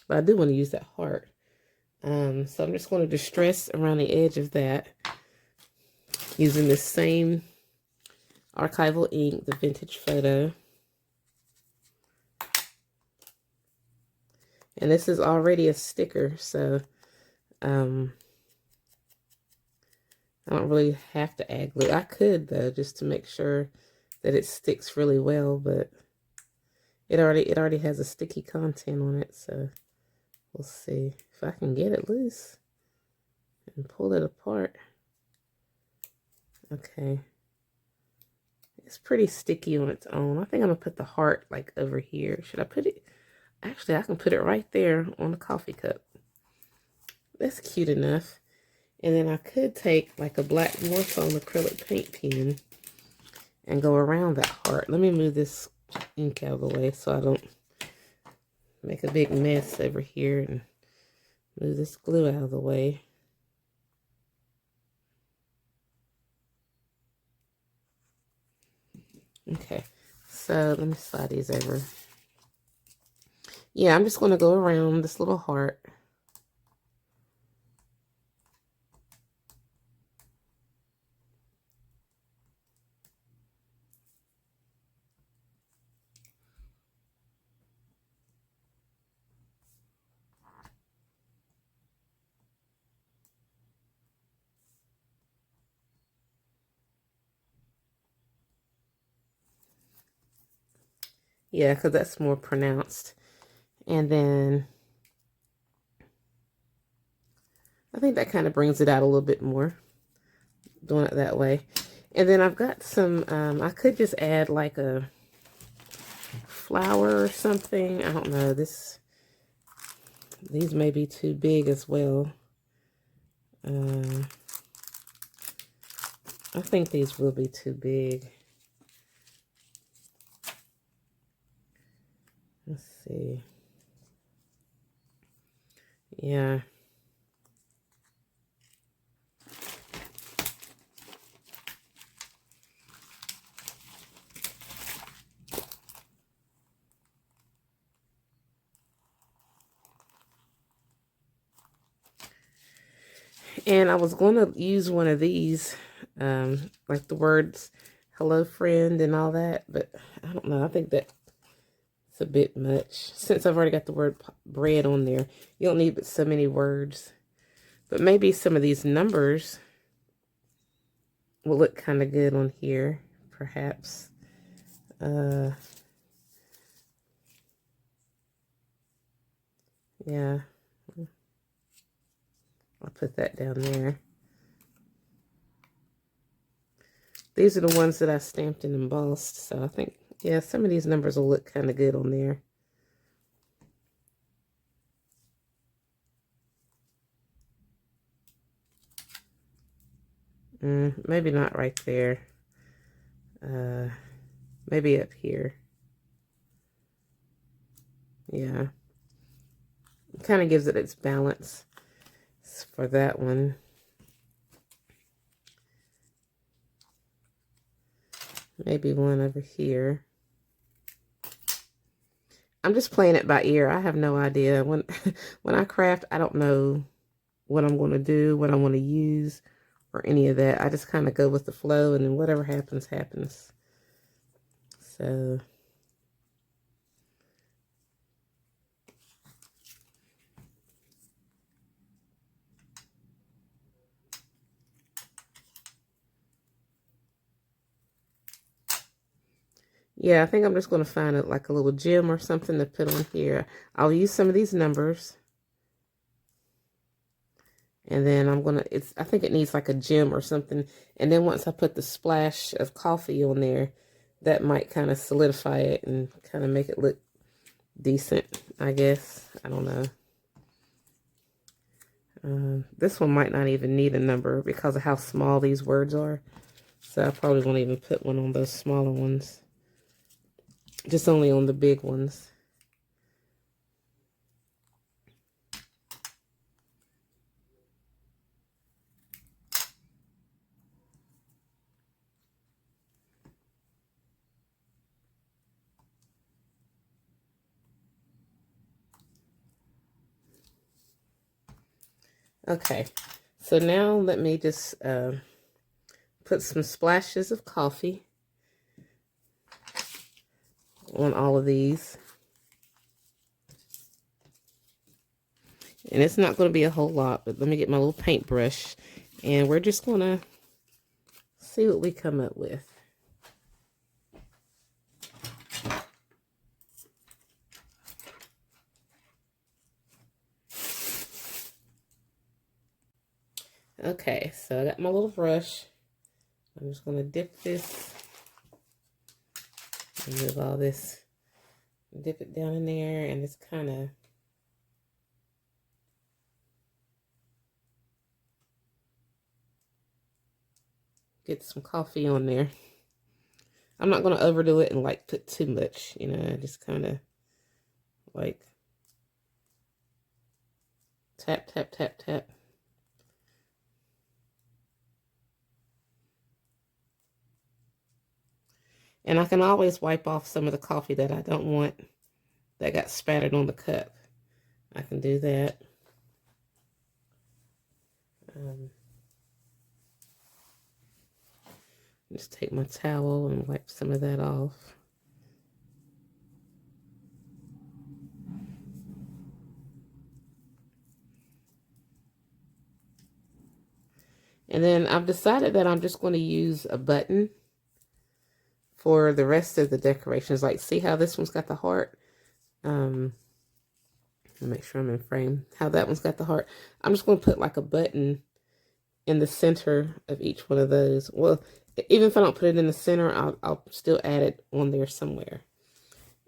But I do want to use that heart. So I'm just going to distress around the edge of that using this same Archival ink, the vintage photo. And this is already a sticker, so I don't really have to add glue. I could though, just to make sure that it sticks really well, but it already has a sticky content on it, so we'll see if I can get it loose and pull it apart. Okay. It's pretty sticky on its own. I think I'm going to put the heart like over here. Should I put it? Actually, I can put it right there on the coffee cup. That's cute enough. And then I could take like a black Morfone Acrylic paint pen and go around that heart. Let me move this ink out of the way so I don't make a big mess over here and move this glue out of the way. Okay, so let me slide these over. Yeah, I'm just going to go around this little heart. Yeah, because that's more pronounced. And then I think that kind of brings it out a little bit more, doing it that way. And then I've got some, I could just add like a flower or something. I don't know. These may be too big as well. I think these will be too big. Let's see. Yeah. And I was going to use one of these, like the words, hello friend and all that, but I don't know. I think that's a bit much. Since I've already got the word bread on there, you don't need but so many words. But maybe some of these numbers will look kind of good on here, perhaps. Yeah. I'll put that down there. These are the ones that I stamped and embossed. So I think, yeah, some of these numbers will look kind of good on there. Maybe not right there. Maybe up here. Yeah. It kind of gives it its balance for that one. Maybe one over here. I'm just playing it by ear. I have no idea. When I craft, I don't know what I'm going to do, what I want to use, or any of that. I just kind of go with the flow, and then whatever happens, happens. So... yeah, I think I'm just going to find like a little gem or something to put on here. I'll use some of these numbers. And then I'm going to, I think it needs like a gem or something. And then once I put the splash of coffee on there, that might kind of solidify it and kind of make it look decent, I guess. I don't know. This one might not even need a number because of how small these words are. So I probably won't even put one on those smaller ones. Just only on the big ones. Okay, so now let me just put some splashes of coffee on all of these. And it's not going to be a whole lot, but let me get my little paintbrush. And we're just going to see what we come up with. Okay, so I got my little brush. I'm just going to dip this. And move all this. Dip it down in there, and it's kind of... get some coffee on there. I'm not going to overdo it and like put too much, you know, just kind of like tap, tap, tap, tap. And I can always wipe off some of the coffee that I don't want that got spattered on the cup. I can do that. Just take my towel and wipe some of that off. And then I've decided that I'm just going to use a button for the rest of the decorations. Like, see how this one's got the heart? Make sure I'm in frame. How that one's got the heart. I'm just going to put like a button in the center of each one of those. Well, even if I don't put it in the center, I'll still add it on there somewhere.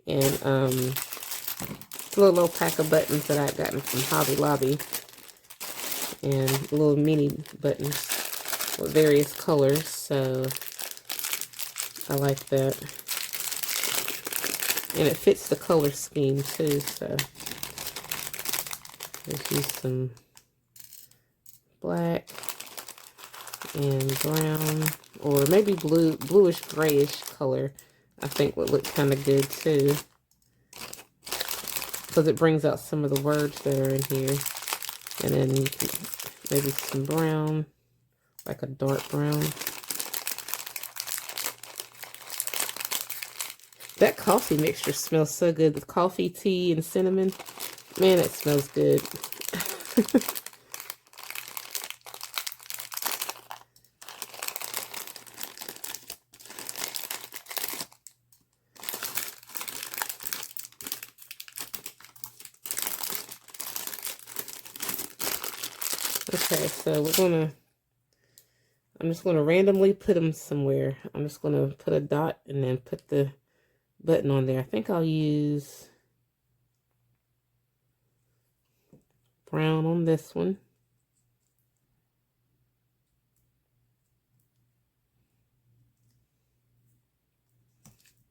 And it's a little pack of buttons that I've gotten from Hobby Lobby. And little mini buttons with various colors. So I like that. And it fits the color scheme too. So let's use some black and brown, or maybe bluish grayish color. I think would look kind of good too, because it brings out some of the words that are in here. And then you can, maybe some brown, like a dark brown. That coffee mixture smells so good with coffee, tea, and cinnamon. Man, it smells good. Okay, so I'm just gonna randomly put them somewhere. I'm just gonna put a dot and then put the button on there. I think I'll use brown on this one.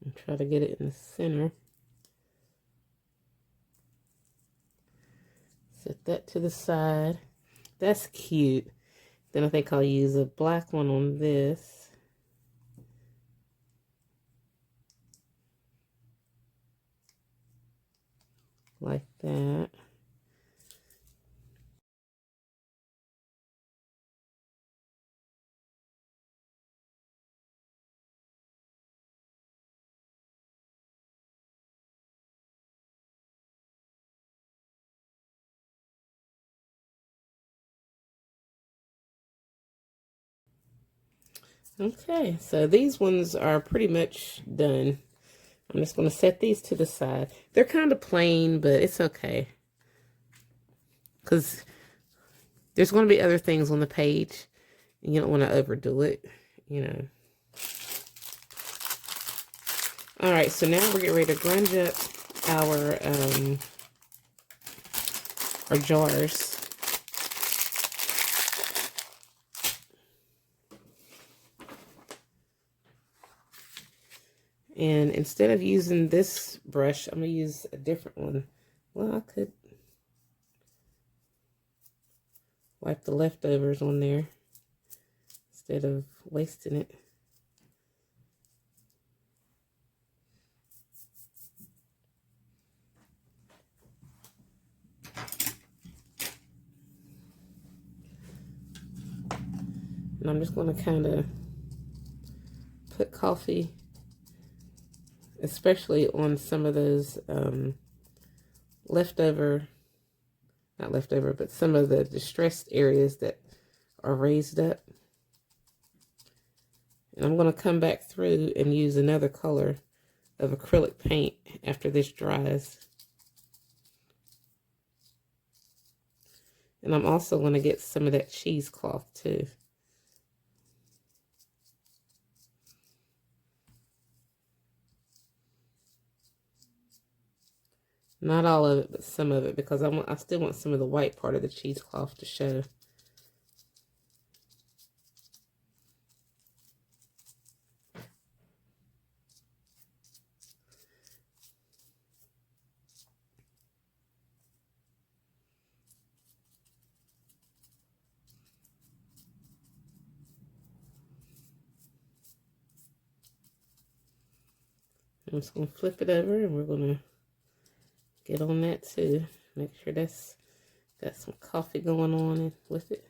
And try to get it in the center. Set that to the side. That's cute. Then I think I'll use a black one on this. Like that. Okay, so these ones are pretty much done. I'm just going to set these to the side. They're kind of plain, but it's okay, because there's going to be other things on the page, and you don't want to overdo it, you know. All right, so now we're getting ready to grunge up our jars. And instead of using this brush, I'm going to use a different one. Well, I could wipe the leftovers on there instead of wasting it. And I'm just going to kind of put coffee, especially on some of those not leftover, but some of the distressed areas that are raised up. And I'm going to come back through and use another color of acrylic paint after this dries. And I'm also going to get some of that cheesecloth too. Not all of it, but some of it, because I still want some of the white part of the cheesecloth to show. I'm just going to flip it over, and we're going to get on that too. Make sure that's got some coffee going on with it.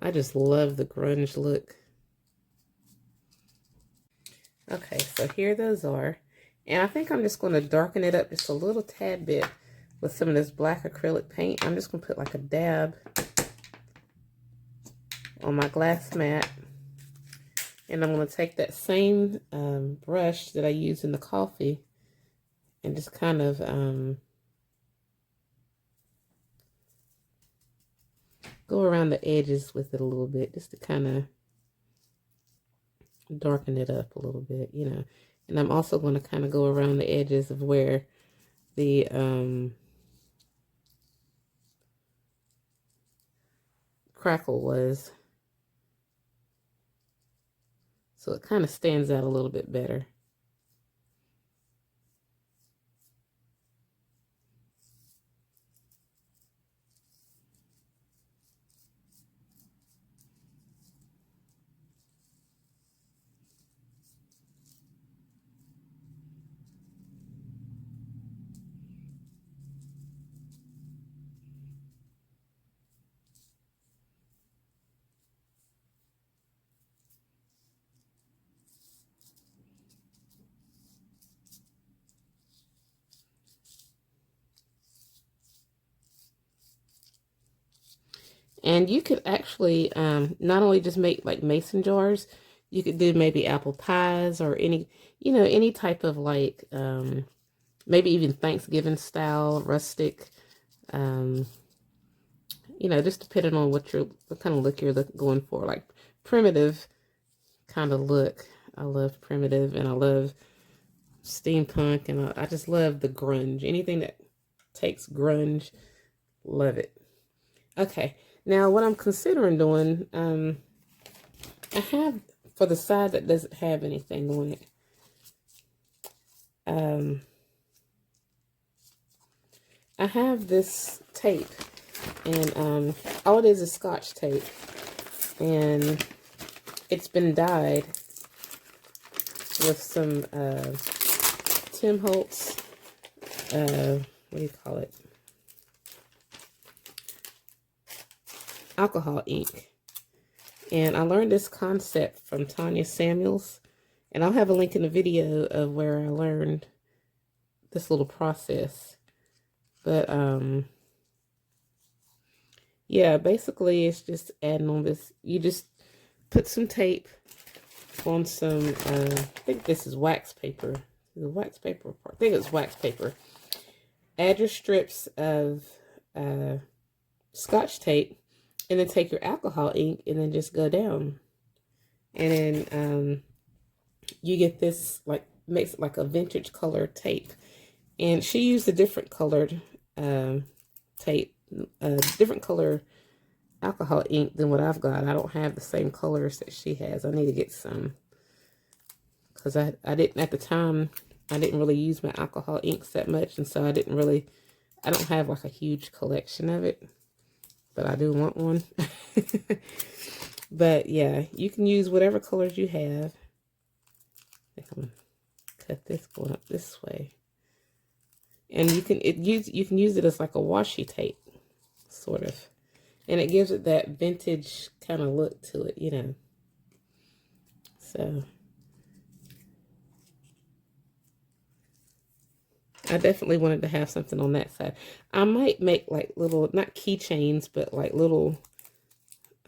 I just love the grunge look. Okay, so here those are. And I think I'm just going to darken it up just a little tad bit with some of this black acrylic paint. I'm just going to put like a dab on my glass mat. And I'm going to take that same brush that I used in the coffee and just kind of go around the edges with it a little bit, just to kind of darken it up a little bit, you know. And I'm also going to kind of go around the edges of where the crackle was, so it kind of stands out a little bit better. And you could actually not only just make like mason jars, you could do maybe apple pies or any, you know, any type of like, maybe even Thanksgiving style, rustic, you know, just depending on what kind of look you're going for, like primitive kind of look. I love primitive and I love steampunk and I just love the grunge. Anything that takes grunge, love it. Okay. Now, what I'm considering doing, I have, for the side that doesn't have anything on it, I have this tape, and all it is Scotch tape, and it's been dyed with some Tim Holtz, what do you call it? Alcohol ink. And I learned this concept from Tanya Samuels, and I'll have a link in the video of where I learned this little process. But yeah, basically it's just adding on this. You just put some tape on some I think this is wax paper. The wax paper part. I think it's wax paper. Add your strips of Scotch tape, and then take your alcohol ink and then just go down. And then you get this, like, makes it like a vintage color tape. And she used a different colored tape, different color alcohol ink than what I've got. I don't have the same colors that she has. I need to get some. Because I didn't, at the time, I didn't really use my alcohol inks that much. And so I don't have like a huge collection of it. But I do want one. But yeah, you can use whatever colors you have. I think I'm gonna cut this going up this way. And you can use it as like a washi tape, sort of. And it gives it that vintage kind of look to it, you know. So I definitely wanted to have something on that side. I might make like little, not keychains, but like little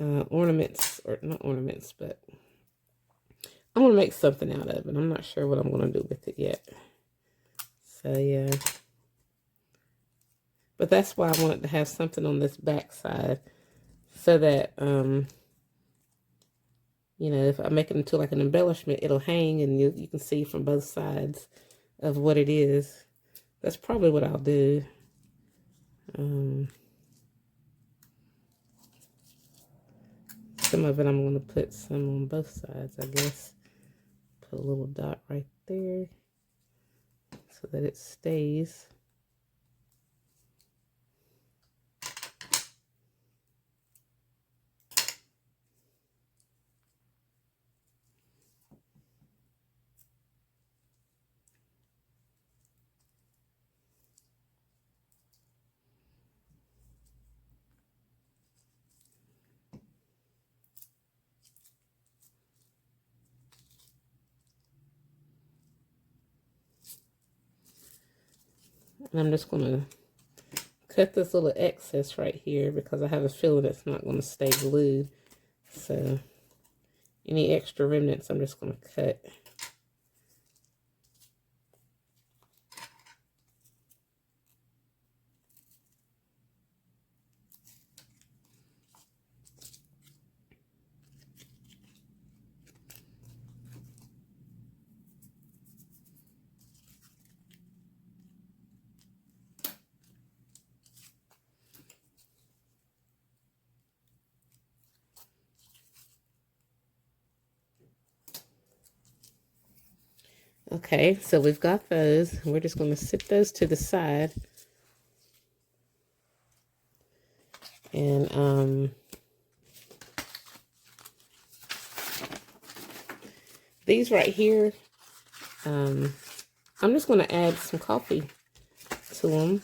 ornaments, or not ornaments, but I'm going to make something out of it. I'm not sure what I'm going to do with it yet. So yeah. But that's why I wanted to have something on this back side, so that, you know, if I make it into like an embellishment, it'll hang and you can see from both sides of what it is. That's probably what I'll do. Some of it I'm going to put some on both sides, I guess. Put a little dot right there so that it stays. And I'm just going to cut this little excess right here because I have a feeling it's not going to stay glued. So any extra remnants I'm just going to cut. Okay, so we've got those. We're just going to sit those to the side. And these right here, I'm just going to add some coffee to them.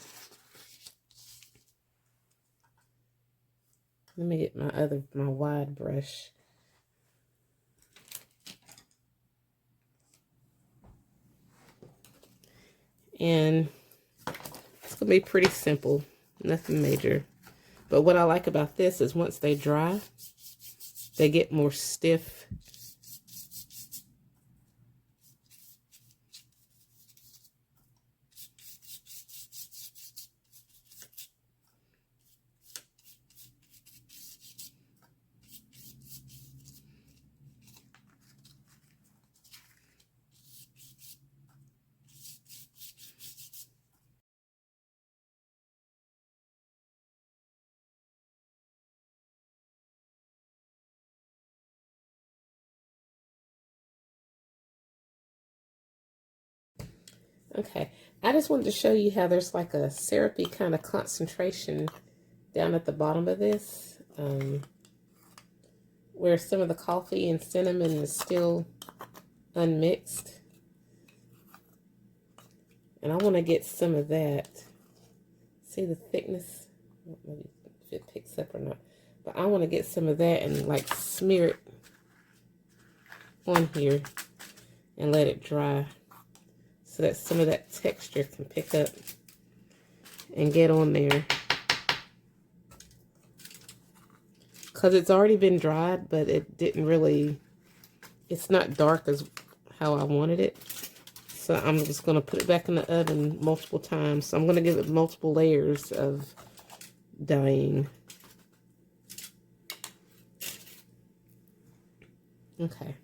Let me get my wide brush. And it's going to be pretty simple, nothing major. But what I like about this is once they dry, they get more stiff. Okay, I just wanted to show you how there's like a syrupy kind of concentration down at the bottom of this, where some of the coffee and cinnamon is still unmixed. And I want to get some of that. See the thickness? Maybe if it picks up or not. But I want to get some of that and like smear it on here and let it dry, so that some of that texture can pick up and get on there. Because it's already been dried, but it didn't really, it's not dark as how I wanted it. So I'm just going to put it back in the oven multiple times. So I'm going to give it multiple layers of dyeing. Okay.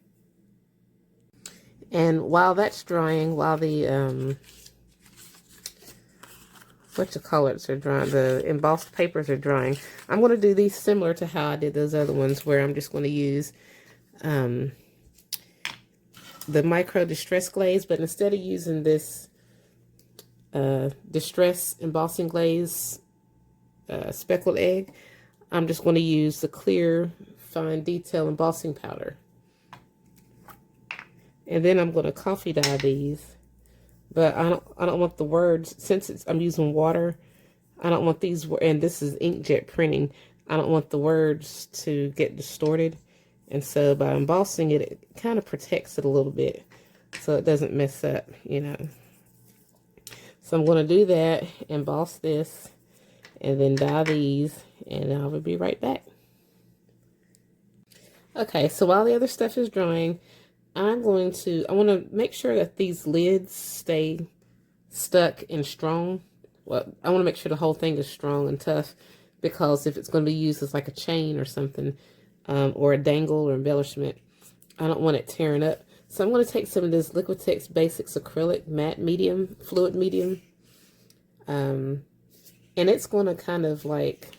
And while that's drying, while the are drying, the embossed papers are drying, I'm going to do these similar to how I did those other ones, where I'm just going to use the Micro Distress glaze, but instead of using this Distress embossing glaze speckled egg, I'm just going to use the clear fine detail embossing powder. And then I'm going to coffee dye these. But I don't want the words, since I'm using water, I don't want these, and this is inkjet printing, I don't want the words to get distorted. And so by embossing it, it kind of protects it a little bit so it doesn't mess up, you know. So I'm going to do that, emboss this, and then dye these, and I will be right back. Okay, so while the other stuff is drying, I want to make sure that these lids stay stuck and strong. Well, I want to make sure the whole thing is strong and tough, because if it's going to be used as like a chain or something, or a dangle or embellishment, I don't want it tearing up. So I'm going to take some of this Liquitex Basics Acrylic Matte Medium, Fluid Medium, and it's going to kind of like,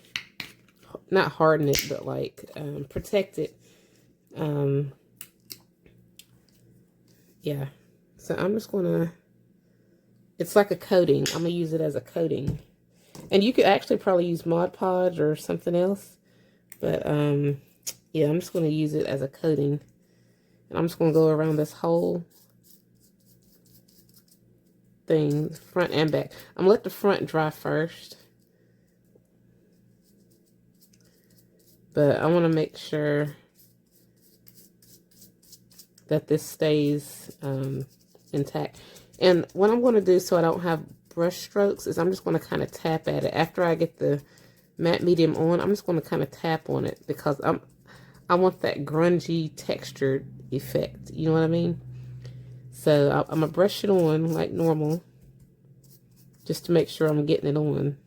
not harden it, but like protect it. Yeah, so I'm just going to, it's like a coating. I'm going to use it as a coating. And you could actually probably use Mod Podge or something else. But, yeah, I'm just going to use it as a coating. And I'm just going to go around this whole thing, front and back. I'm going to let the front dry first. But I want to make sure that this stays intact. And what I'm going to do, so I don't have brush strokes is I'm just going to kind of tap at it. After I get the matte medium on, I'm just going to kind of tap on it because I want that grungy textured effect. You know what I mean? So I'm going to brush it on like normal, just to make sure I'm getting it on.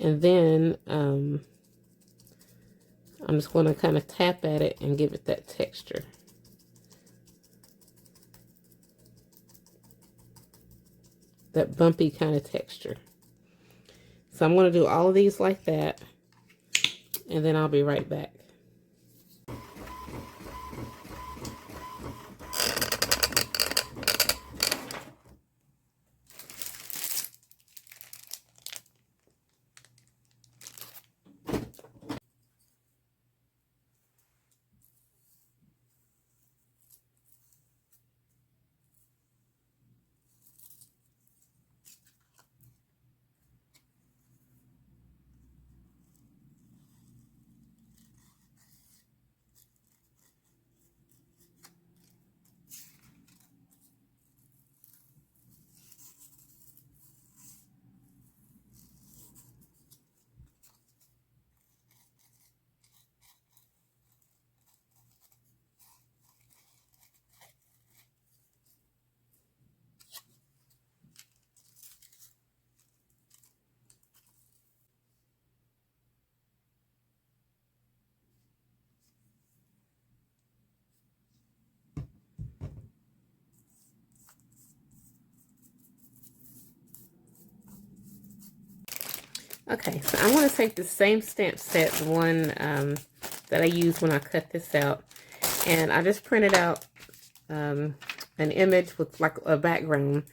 And then I'm just going to kind of tap at it and give it that texture. That bumpy kind of texture. So I'm going to do all of these like that, and then I'll be right back. Okay, so I'm going to take the same stamp set, the one that I used when I cut this out, and I just printed out an image with like a background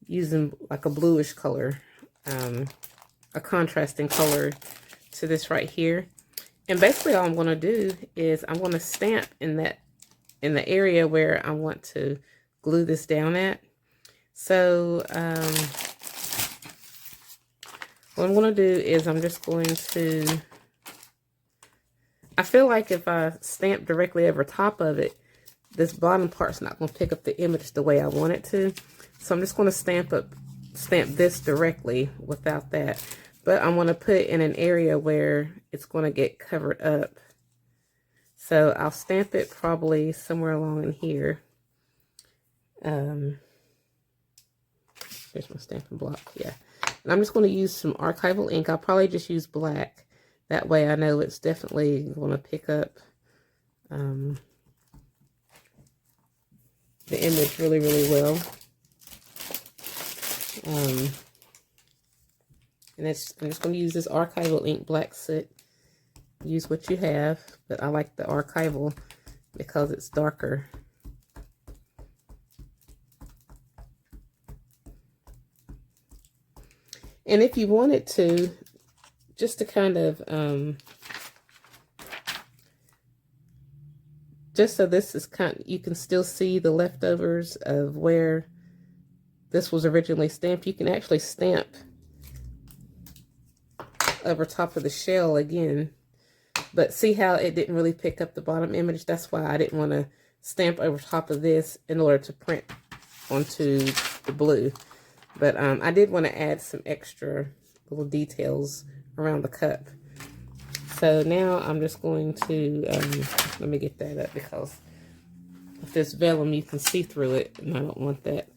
using like a bluish color, a contrasting color to this right here. And basically all I'm going to do is I'm going to stamp in the area where I want to glue this down at. So what I'm going to do is I'm just going to, I feel like if I stamp directly over top of it, this bottom part's not going to pick up the image the way I want it to. So I'm just going to stamp this directly without that. But I'm going to put it in an area where it's going to get covered up. So I'll stamp it probably somewhere along in here. Here's my stamping block, yeah. And I'm just going to use some Archival ink. I'll probably just use black. That way I know it's definitely going to pick up the image really, really well. And I'm just going to use this Archival ink black soot. Use what you have, but I like the Archival because it's darker. And if you wanted to, just to kind of, just so this is you can still see the leftovers of where this was originally stamped, you can actually stamp over top of the shell again. But see how it didn't really pick up the bottom image? That's why I didn't want to stamp over top of this in order to print onto the blue. But I did want to add some extra little details around the cup. So now I'm just going to, let me get that up because with this vellum you can see through it, and I don't want that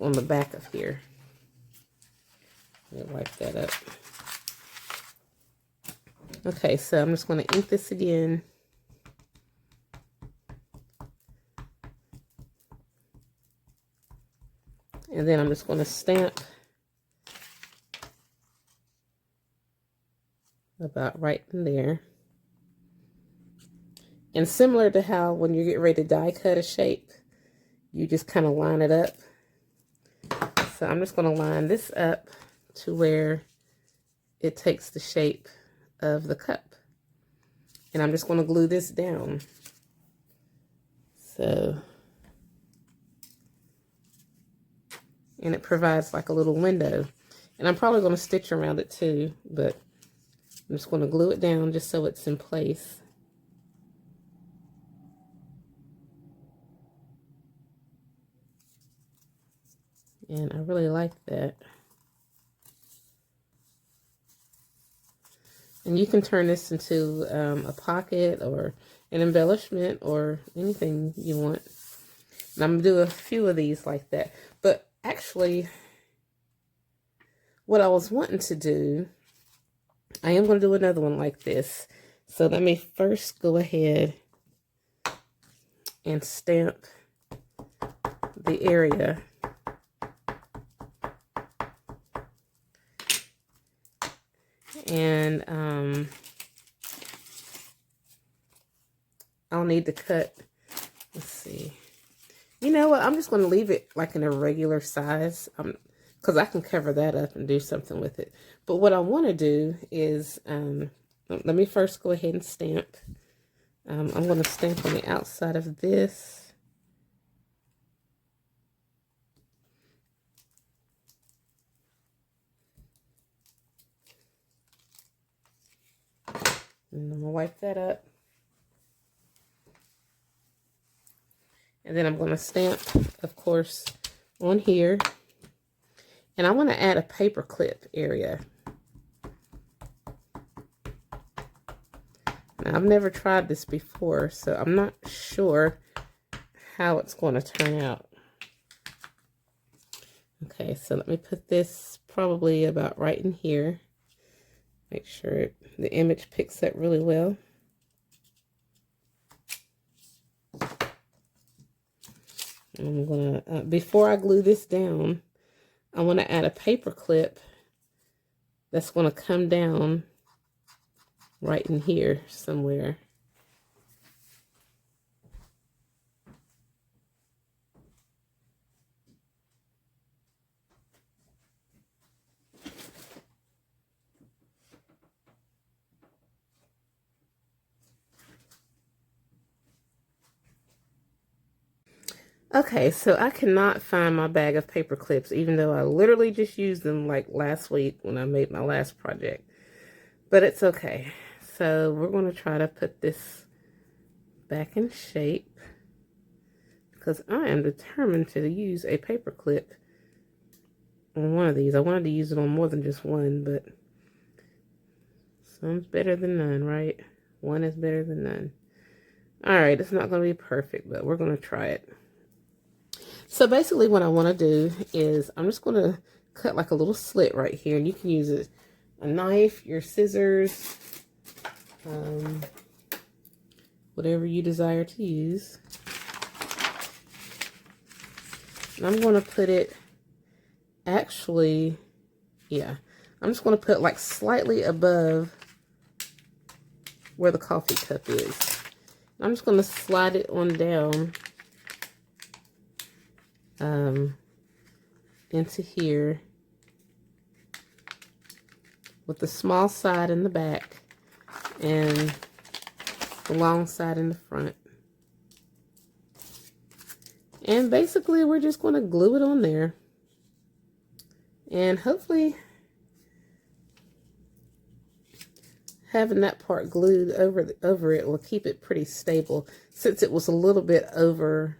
on the back of here. Let me wipe that up. Okay, so I'm just going to ink this again. And then I'm just going to stamp about right in there. And similar to how when you get ready to die cut a shape, you just kind of line it up. So I'm just going to line this up to where it takes the shape of the cup. And I'm just going to glue this down. So, and it provides like a little window. And I'm probably going to stitch around it too, but I'm just going to glue it down just so it's in place. And I really like that. And you can turn this into a pocket or an embellishment or anything you want. And I'm going to do a few of these like that. But actually, what I was wanting to do, I am going to do another one like this. So let me first go ahead and stamp the area. And I'll need to cut, let's see. You know what? I'm just going to leave it like in a regular size because I can cover that up and do something with it. But what I want to do is, let me first go ahead and stamp. I'm going to stamp on the outside of this. And I'm going to wipe that up. And then I'm going to stamp, of course, on here. And I want to add a paper clip area. Now, I've never tried this before, so I'm not sure how it's going to turn out. Okay, so let me put this probably about right in here. Make sure the image picks up really well. And I'm gonna, before I glue this down, I want to add a paper clip that's going to come down right in here somewhere. Okay, so I cannot find my bag of paper clips, even though I literally just used them like last week when I made my last project. But it's okay. So we're going to try to put this back in shape because I am determined to use a paper clip on one of these. I wanted to use it on more than just one, but some's better than none, right? One is better than none. All right, it's not going to be perfect, but we're going to try it. So basically what I want to do is I'm just going to cut like a little slit right here. And you can use a knife, your scissors, whatever you desire to use. And I'm going to put it actually, yeah, I'm just going to put like slightly above where the coffee cup is. I'm just going to slide it on down into here with the small side in the back and the long side in the front. And basically we're just going to glue it on there, and hopefully having that part glued over it will keep it pretty stable, since it was a little bit over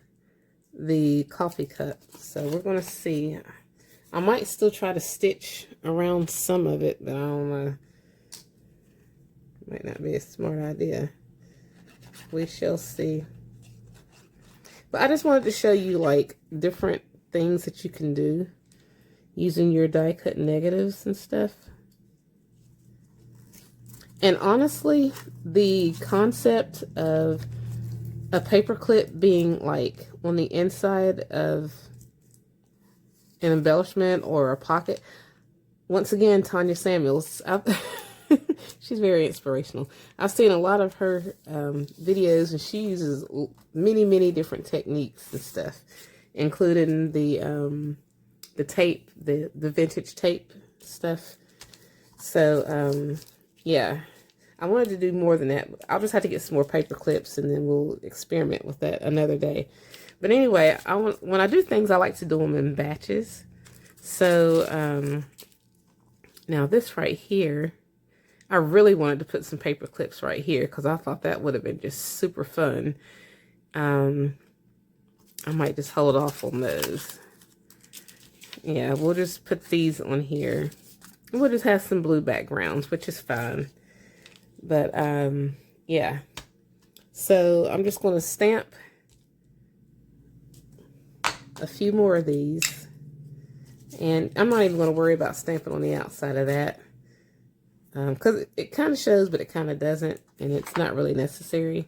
the coffee cup. So we're going to see. I might still try to stitch around some of it, but I don't know. Might not be a smart idea. We shall see. But I just wanted to show you like different things that you can do using your die cut negatives and stuff. And honestly, the concept of a paper clip being like on the inside of an embellishment or a pocket. Once again, Tanya Samuels, she's very inspirational. I've seen a lot of her videos, and she uses many different techniques and stuff, including the tape, the vintage tape stuff. So yeah, I wanted to do more than that. I'll just have to get some more paper clips, and then we'll experiment with that another day. But anyway, when I do things, I like to do them in batches. So now this right here, I really wanted to put some paper clips right here because I thought that would have been just super fun. I might just hold off on those. yeah, we'll just put these on here. We'll just have some blue backgrounds, which is fine. But, yeah. So I'm just going to stamp a few more of these. And I'm not even going to worry about stamping on the outside of that. Because it kind of shows, but it kind of doesn't. And it's not really necessary.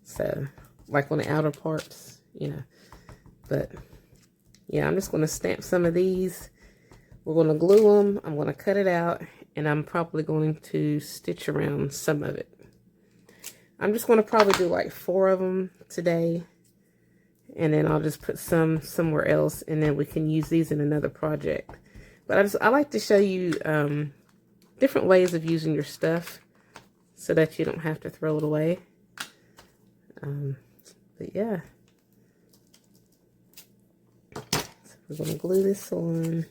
So, like on the outer parts, you know. But, yeah, I'm just going to stamp some of these. We're going to glue them. I'm going to cut it out. And I'm probably going to stitch around some of it. I'm just going to probably do like 4 of them today. And then I'll just put some somewhere else. And then we can use these in another project. But I like to show you different ways of using your stuff. So that you don't have to throw it away. But yeah. So we're going to glue this on.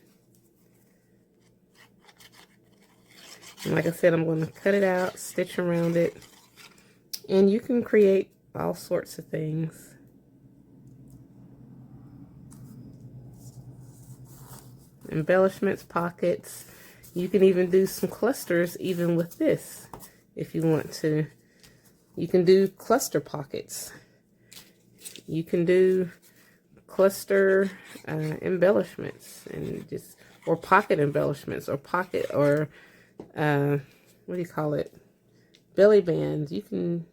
And like I said, I'm going to cut it out, stitch around it. And you can create all sorts of things. Embellishments, pockets. You can even do some clusters even with this if you want to. You can do cluster pockets. You can do cluster embellishments and just, or pocket embellishments, or pocket, or what do you call it? Belly bands. You can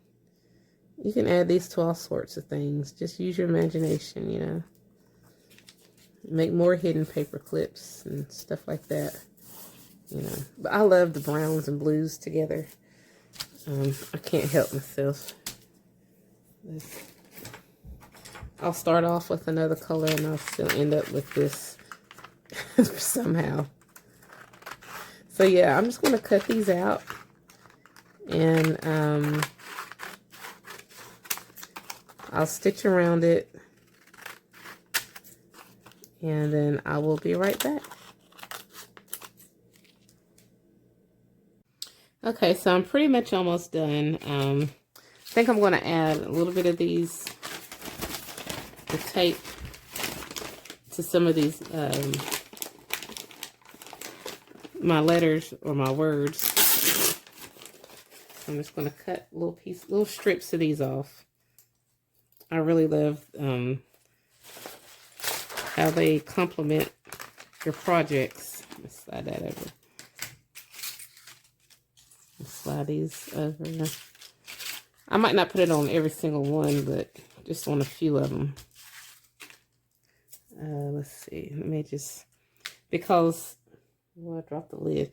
add these to all sorts of things. Just use your imagination, you know. Make more hidden paper clips and stuff like that, you know. But I love the browns and blues together. I can't help myself. I'll start off with another color and I'll still end up with this somehow. So yeah, I'm just going to cut these out. And I'll stitch around it. And then I will be right back. Okay, so I'm pretty much almost done. I think I'm going to add a little bit of the tape to some of these, my letters or my words. I'm just going to cut little strips of these off. I really love how they complement your projects. Let's slide that over. Slide these over. I might not put it on every single one, but just on a few of them. Let's see. Let me just, because, well, I dropped the lid.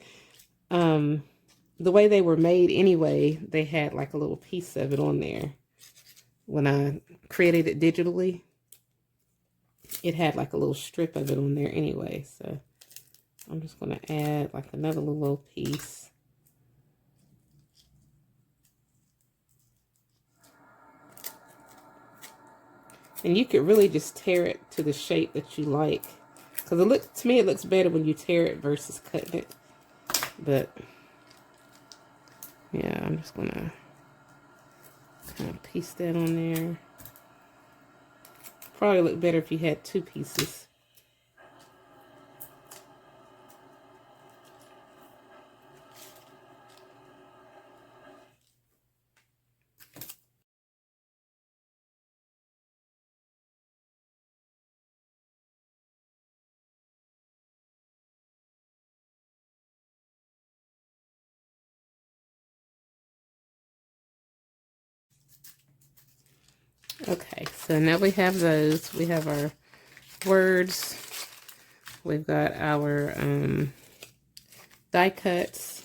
The way they were made anyway, they had like a little piece of it on there. When I created it digitally, it had like a little strip of it on there anyway. So I'm just going to add like another little piece. And you could really just tear it to the shape that you like. Because to me, it looks better when you tear it versus cutting it. But, yeah, I'm just going to kind of piece that on there. Probably look better if you had 2 pieces. Okay, so now we have those. We have our words. We've got our die cuts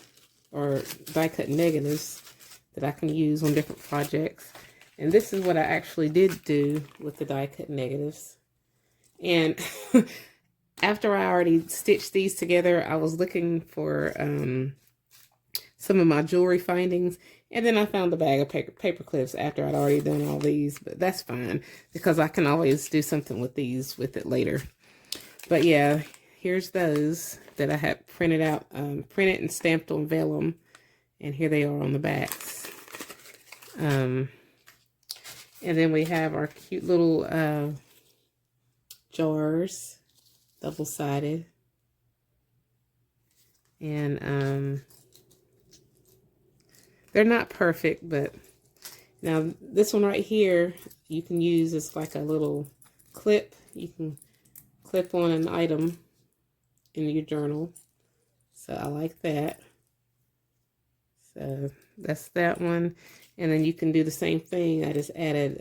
or die cut negatives that I can use on different projects. And this is what I actually did do with the die cut negatives. And after I already stitched these together, I was looking for some of my jewelry findings. And then I found the bag of paper clips after I'd already done all these. But that's fine, because I can always do something with these with it later. But yeah, here's those that I had printed out, printed and stamped on vellum. And here they are on the backs. And then we have our cute little jars. double-sided. And they're not perfect, but now this one right here, you can use as like a little clip. You can clip on an item in your journal. So I like that. So that's that one. And then you can do the same thing. I just added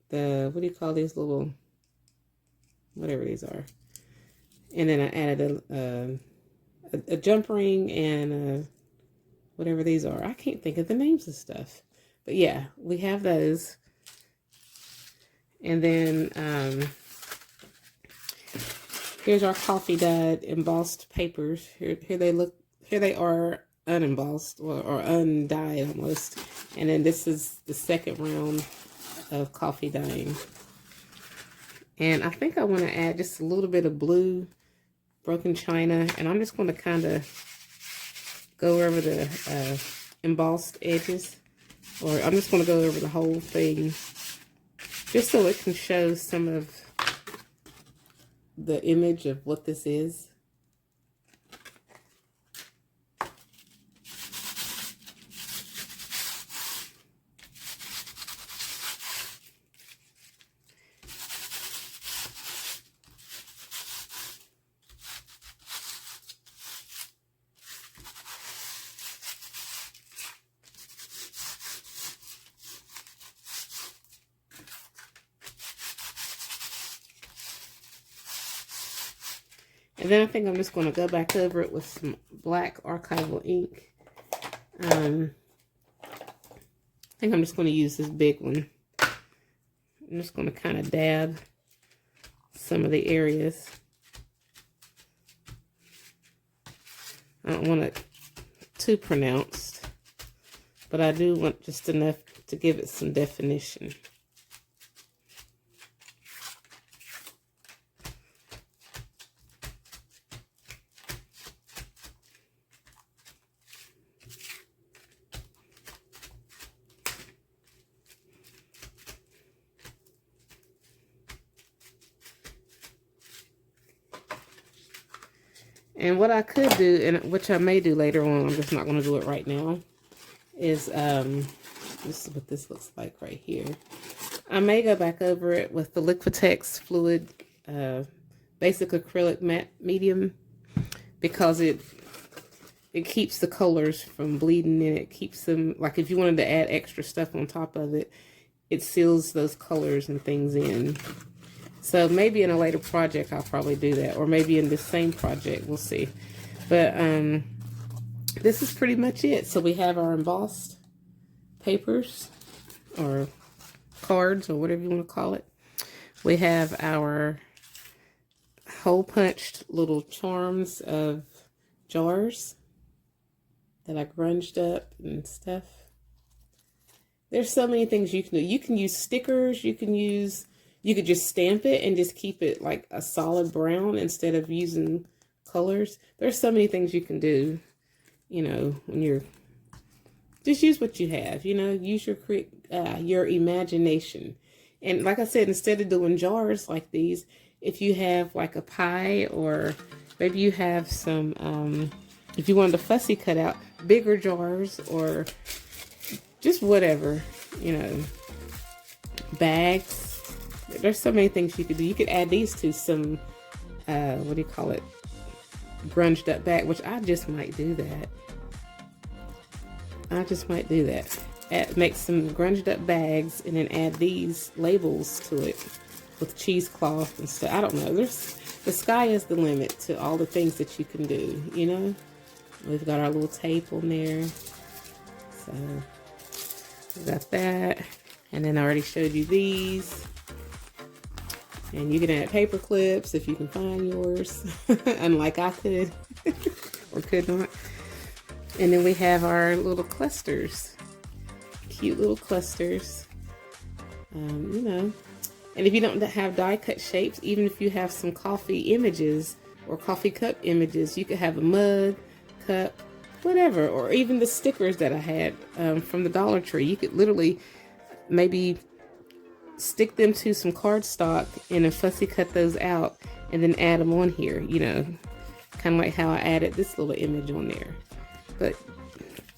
the, what do you call these little, whatever these are. And then I added a jump ring and whatever these are. I can't think of the names of stuff. But yeah, we have those. And then here's our coffee dyed embossed papers. Here they are unembossed or undyed almost. And then this is the second round of coffee dyeing. And I think I want to add just a little bit of blue broken china, and I'm just going to kind of go over the embossed edges, or I'm just going to go over the whole thing just so it can show some of the image of what this is. And then I think I'm just going to go back over it with some black Archival ink. I think I'm just going to use this big one. I'm just going to kind of dab some of the areas. I don't want it too pronounced, but I do want just enough to give it some definition. And what I could do, and which I may do later on, I'm just not going to do it right now, is this is what this looks like right here. I may go back over it with the Liquitex fluid basic acrylic matte medium, because it keeps the colors from bleeding, and it keeps them, like if you wanted to add extra stuff on top of it, it seals those colors and things in. So maybe in a later project I'll probably do that, or maybe in this same project, we'll see. But this is pretty much it. So we have our embossed papers, or cards, or whatever you want to call it. We have our hole punched little charms of jars that I grunged up and stuff. There's so many things you can do. You can use stickers, you could just stamp it and just keep it like a solid brown instead of using colors. There's so many things you can do, you know, when you're, just use what you have, you know, use your imagination. And like I said, instead of doing jars like these, if you have like a pie, or maybe you have some, if you wanted a fussy cutout, bigger jars, or just whatever, you know, bags. There's so many things you could do. You could add these to some, what do you call it, grunged up bag, which I just might do that. I just might do that. Make some grunged up bags and then add these labels to it with cheesecloth and stuff. I don't know. The sky is the limit to all the things that you can do, you know? We've got our little tape on there. So, we got that. And then I already showed you these. And you can add paper clips if you can find yours, unlike I could or could not. And then we have our little clusters, cute little clusters, you know. And if you don't have die cut shapes, even if you have some coffee images or coffee cup images, you could have a mug, cup, whatever, or even the stickers that I had from the Dollar Tree. You could literally maybe stick them to some cardstock and then fussy cut those out and then add them on here, you know, kind of like how I added this little image on there. But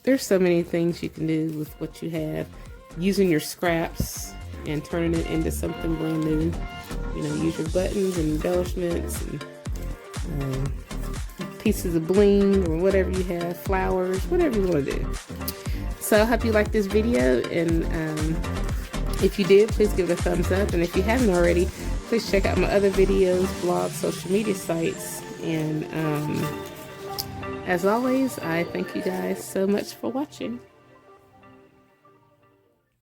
there's so many things you can do with what you have, using your scraps and turning it into something brand new. You know, use your buttons and embellishments and pieces of bling or whatever you have, flowers, whatever you want to do. So I hope you liked this video, and if you did, please give it a thumbs up. And if you haven't already, please check out my other videos, blogs, social media sites. And as always, I thank you guys so much for watching.